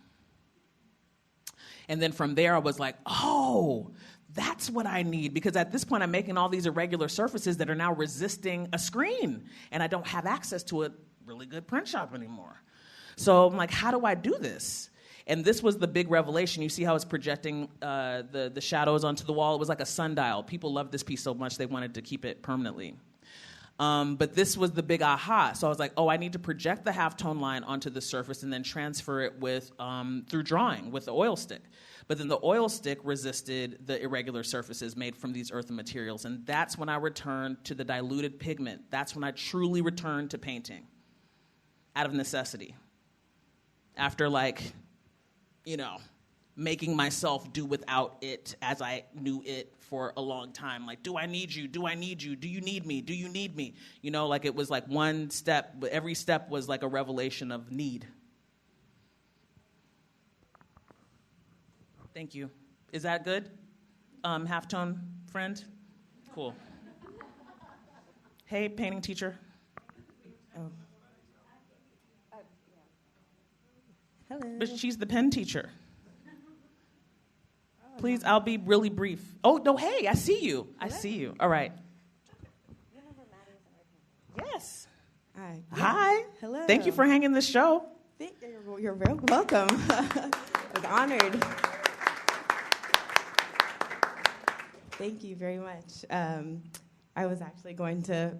And then from there, I was like, oh, that's what I need, because at this point I'm making all these irregular surfaces that are now resisting a screen, and I don't have access to a really good print shop anymore. So I'm like, how do I do this? And this was the big revelation. You see how it's projecting the shadows onto the wall? It was like a sundial. People loved this piece so much they wanted to keep it permanently. But this was the big aha. So I was like, I need to project the halftone line onto the surface and then transfer it through drawing with the oil stick. But then the oil stick resisted the irregular surfaces made from these earthen materials. And that's when I returned to the diluted pigment. That's when I truly returned to painting out of necessity. After making myself do without it as I knew it for a long time. Like, do I need you? Do I need you? Do you need me? Do you need me? It was like one step, but every step was like a revelation of need. Thank you. Is that good? Halftone friend? Cool. Hey, painting teacher. Oh. Hello. But she's the pen teacher. Please, I'll be really brief. Oh, no, hey, I see you. Hello? I see you. All right. Yes. Hi. Hi. Hello. Thank you for hanging this show. You're very welcome. I was honored. Thank you very much. I was actually going to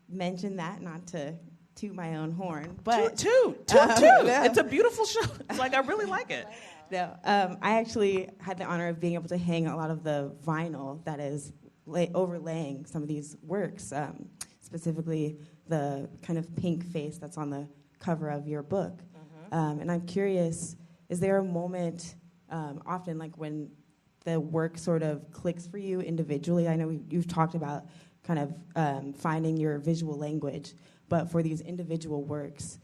mention that, not to toot my own horn, but toot. It's a beautiful show. It's like I really like it. No, I actually had the honor of being able to hang a lot of the vinyl that is overlaying some of these works, specifically the kind of pink face that's on the cover of your book. And I'm curious, is there a moment often like when the work sort of clicks for you individually? I know you've talked about kind of finding your visual language, but for these individual works,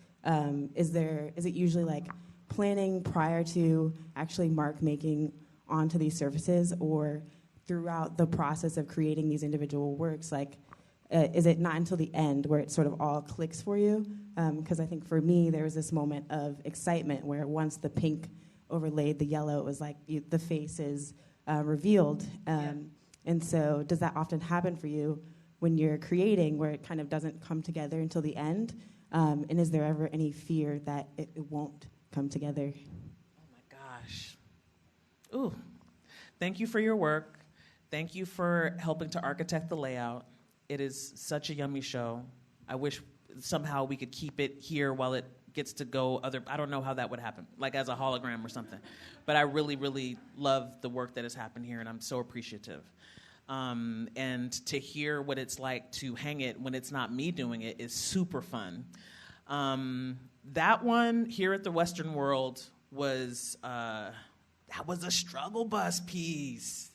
is it usually like planning prior to actually mark making onto these surfaces, or throughout the process of creating these individual works, like is it not until the end where it sort of all clicks for you? Because I think for me there was this moment of excitement where once the pink overlaid the yellow, it was like the face is revealed. And so does that often happen for you when you're creating, where it kind of doesn't come together until the end? And is there ever any fear that it won't come together? Oh my gosh. Ooh. Thank you for your work. Thank you for helping to architect the layout. It is such a yummy show. I wish somehow we could keep it here while it gets to go I don't know how that would happen, like as a hologram or something. But I really, really love the work that has happened here, and I'm so appreciative. And to hear what it's like to hang it when it's not me doing it is super fun. That one here at the Western World was that was a struggle bus piece.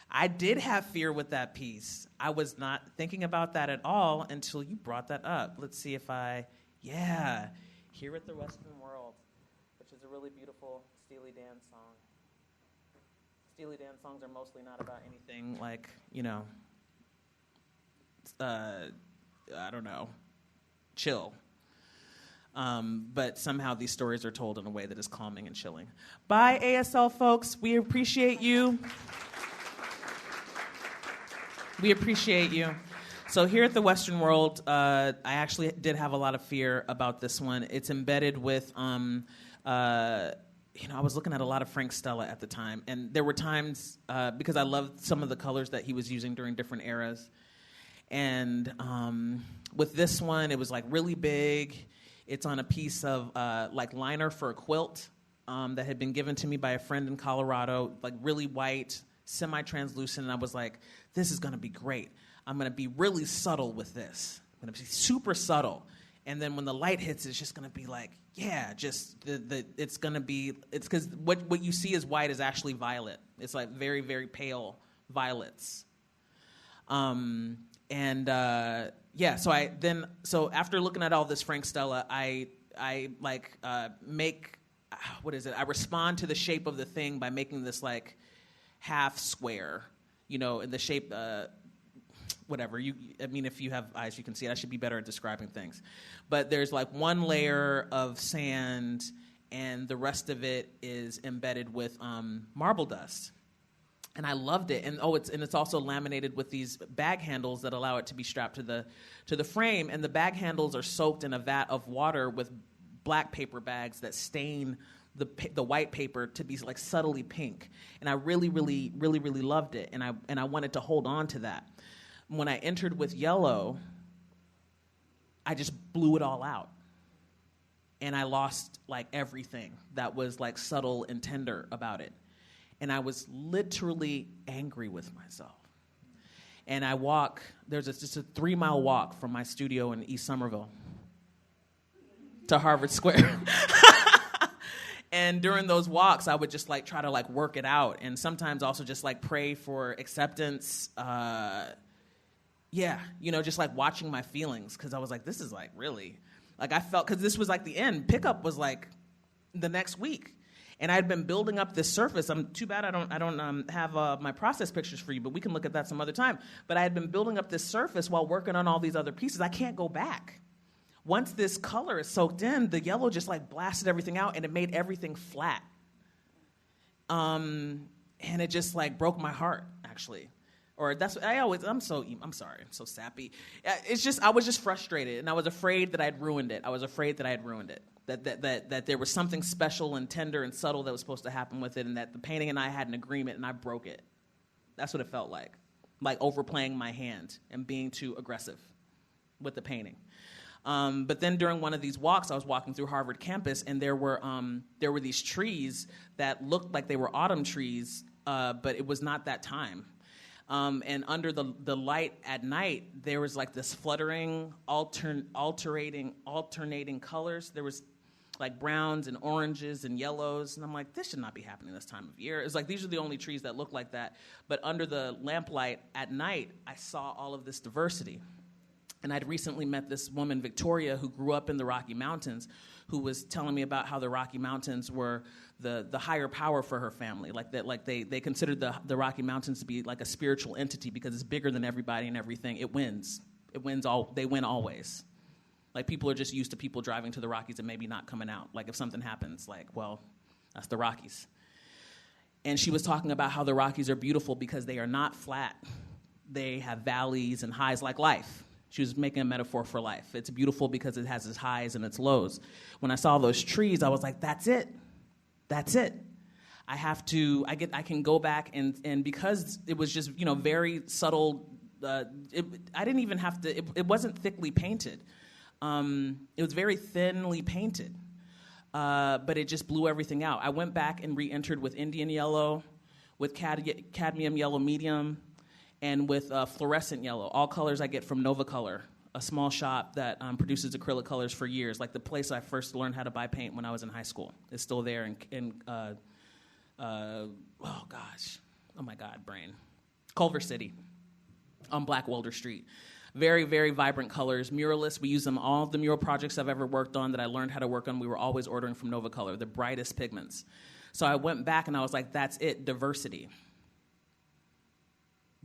I did have fear with that piece. I was not thinking about that at all until you brought that up. Let's see if Here at the Western World, which is a really beautiful Steely Dan song. Steely Dan songs are mostly not about anything like, I don't know, chill. But somehow these stories are told in a way that is calming and chilling. Bye, ASL folks. We appreciate you. We appreciate you. So here at the Western World, I actually did have a lot of fear about this one. It's embedded with, I was looking at a lot of Frank Stella at the time, and there were times, because I loved some of the colors that he was using during different eras. And with this one, it was like really big. It's on a piece of like liner for a quilt that had been given to me by a friend in Colorado, like really white, semi-translucent, and I was like, this is gonna be great. I'm gonna be really subtle with this. I'm gonna be super subtle. And then when the light hits, it's just gonna be like, it's because what you see as white is actually violet. It's like very, very pale violets. So after looking at all this Frank Stella, I respond to the shape of the thing by making this like half square, in the shape, whatever. If you have eyes, you can see it. I should be better at describing things. But there's like one layer of sand, and the rest of it is embedded with marble dust. And I loved it. And it's also laminated with these bag handles that allow it to be strapped to the frame. And the bag handles are soaked in a vat of water with black paper bags that stain the white paper to be like subtly pink. And I really, really, really, really loved it. And I wanted to hold on to that. When I entered with yellow, I just blew it all out. And I lost like everything that was like subtle and tender about it. And I was literally angry with myself. And there's just a 3-mile walk from my studio in East Somerville to Harvard Square. And during those walks, I would just like try to like work it out, and sometimes also just like pray for acceptance. Just like watching my feelings, because I was like, this is like really, like I felt, because this was like the end. Pickup was like the next week. And I had been building up this surface. Too bad I don't have my process pictures for you, but we can look at that some other time. But I had been building up this surface while working on all these other pieces. I can't go back. Once this color is soaked in, the yellow just like blasted everything out, and it made everything flat. And it just like broke my heart, actually. Or I'm sorry, I'm so sappy. It's just, I was just frustrated, and I was afraid that I'd ruined it. That there was something special and tender and subtle that was supposed to happen with it, and that the painting and I had an agreement, and I broke it. That's what it felt like overplaying my hand and being too aggressive. with the painting. But then during one of these walks, I was walking through Harvard campus, and there were these trees that looked like they were autumn trees, but it was not that time. And under the light at night, there was like this fluttering, alternating colors. There was like browns and oranges and yellows, and I'm like, this should not be happening this time of year. It's like these are the only trees that look like that. But under the lamplight at night, I saw all of this diversity. And I'd recently met this woman, Victoria, who grew up in the Rocky Mountains, who was telling me about how the Rocky Mountains were the higher power for her family. They considered the Rocky Mountains to be like a spiritual entity because it's bigger than everybody and everything. It wins. They win always. Like, people are just used to people driving to the Rockies and maybe not coming out. Like, if something happens, like, well, that's the Rockies. And she was talking about how the Rockies are beautiful because they are not flat. They have valleys and highs like life. She was making a metaphor for life. It's beautiful because it has its highs and its lows. When I saw those trees, I was like, that's it. That's it. I can go back and because it was just, very subtle, I didn't even have to, it wasn't thickly painted. It was very thinly painted, but it just blew everything out. I went back and re-entered with Indian yellow, with cadmium yellow medium, and with fluorescent yellow, all colors I get from Nova Color, a small shop that produces acrylic colors for years, like the place I first learned how to buy paint when I was in high school. It's still there Culver City on Black Welder Street. Very, very vibrant colors. Muralists, we use them. All of the mural projects I've ever worked on that I learned how to work on, we were always ordering from Nova Color, the brightest pigments. So I went back and I was like, that's it, diversity.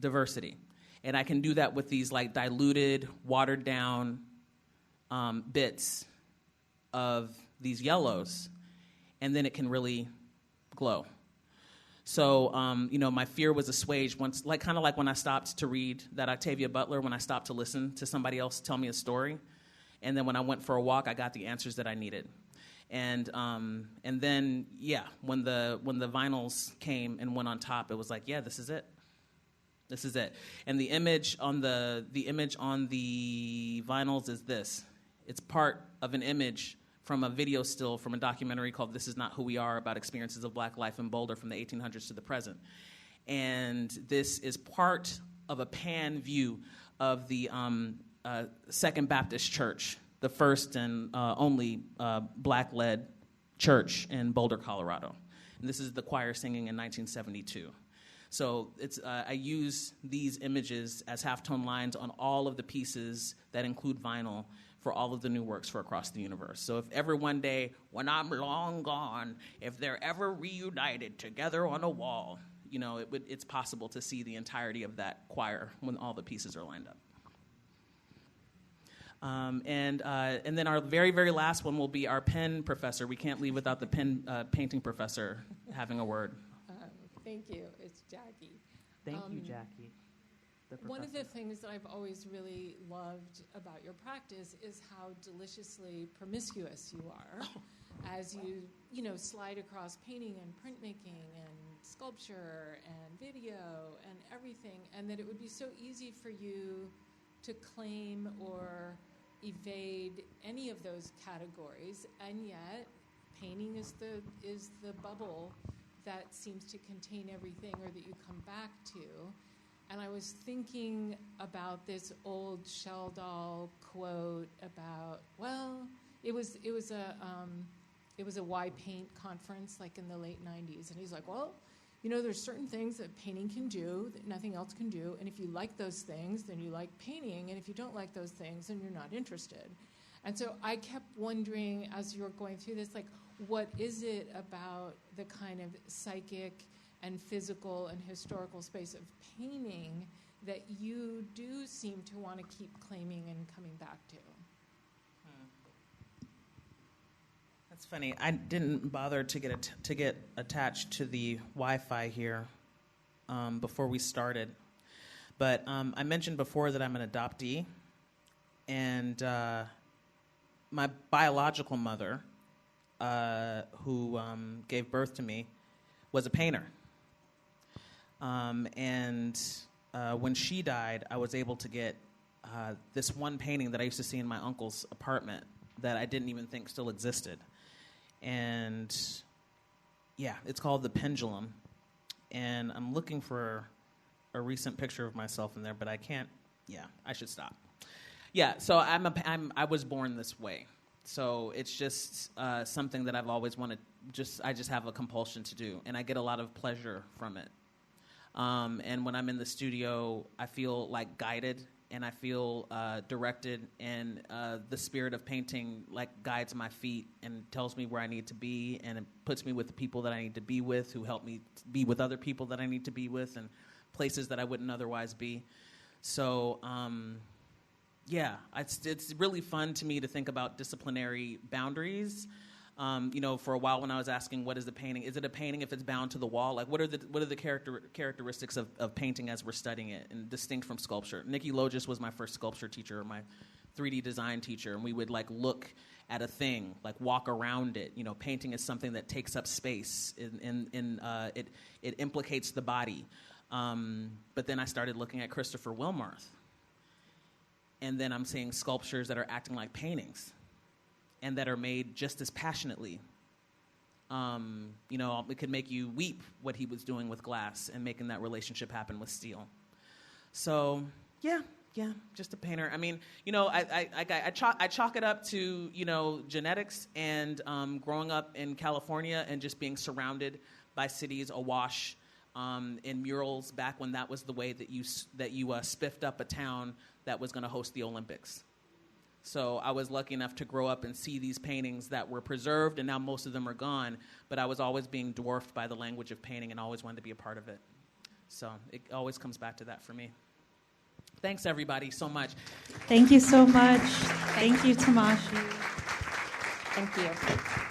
Diversity. And I can do that with these like diluted, watered down bits of these yellows, and then it can really glow. So, my fear was assuaged once, kind of like when I stopped to read that Octavia Butler, when I stopped to listen to somebody else tell me a story. And then when I went for a walk, I got the answers that I needed. And then, when the vinyls came and went on top, it was like, this is it. This is it. And the image on the vinyls is this. It's part of an image from a video still from a documentary called This Is Not Who We Are, about experiences of black life in Boulder from the 1800s to the present. And this is part of a pan view of the Second Baptist Church, the first and only black-led church in Boulder, Colorado. And this is the choir singing in 1972. So I use these images as halftone lines on all of the pieces that include vinyl for all of the new works for Across the Universe. So if ever one day, when I'm long gone, if they're ever reunited together on a wall, it's possible to see the entirety of that choir when all the pieces are lined up. And then our very, very last one will be our pen professor. We can't leave without the pen painting professor having a word. Thank you. It's Jackie. Thank you, Jackie. One of the things that I've always really loved about your practice is how deliciously promiscuous you are as you slide across painting and printmaking and sculpture and video and everything, and that it would be so easy for you to claim or evade any of those categories, and yet painting is the bubble that seems to contain everything, or that you come back to. And I was thinking about this old Sheldall quote about, it was a Why Paint conference like in the late 90s, and he's like, there's certain things that painting can do that nothing else can do, and if you like those things, then you like painting, and if you don't like those things, then you're not interested. And so I kept wondering, as you were going through this, what is it about the kind of psychic and physical and historical space of painting that you do seem to want to keep claiming and coming back to? That's funny. I didn't bother to get attached to the Wi-Fi here before we started, but I mentioned before that I'm an adoptee, and my biological mother, who gave birth to me, was a painter. And when she died, I was able to get this one painting that I used to see in my uncle's apartment that I didn't even think still existed. And yeah, it's called The Pendulum. And I'm looking for a recent picture of myself in there, but I can't. Yeah, I should stop. Yeah, so I was born this way. So it's just something that I've always wanted. I just have a compulsion to do, and I get a lot of pleasure from it. And when I'm in the studio, I feel like guided, and I feel directed, and the spirit of painting like guides my feet and tells me where I need to be, and it puts me with the people that I need to be with, who help me be with other people that I need to be with, and places that I wouldn't otherwise be. So, yeah, it's really fun to me to think about disciplinary boundaries. For a while when I was asking, what is the painting? Is it a painting if it's bound to the wall? Like, what are the characteristics of painting as we're studying it, and distinct from sculpture? Nikki Logis was my first sculpture teacher, my 3D design teacher, and we would like look at a thing, like walk around it. Painting is something that takes up space. It implicates the body. But then I started looking at Christopher Wilmarth, and then I'm seeing sculptures that are acting like paintings, and that are made just as passionately. It could make you weep what he was doing with glass and making that relationship happen with steel. So, yeah, just a painter. I mean, I chalk it up to, genetics and growing up in California and just being surrounded by cities awash in murals back when that was the way that you spiffed up a town that was going to host the Olympics. So I was lucky enough to grow up and see these paintings that were preserved, and now most of them are gone, but I was always being dwarfed by the language of painting and always wanted to be a part of it. So it always comes back to that for me. Thanks, everybody, so much. Thank you so much. Thank you, Tomashi. Thank you.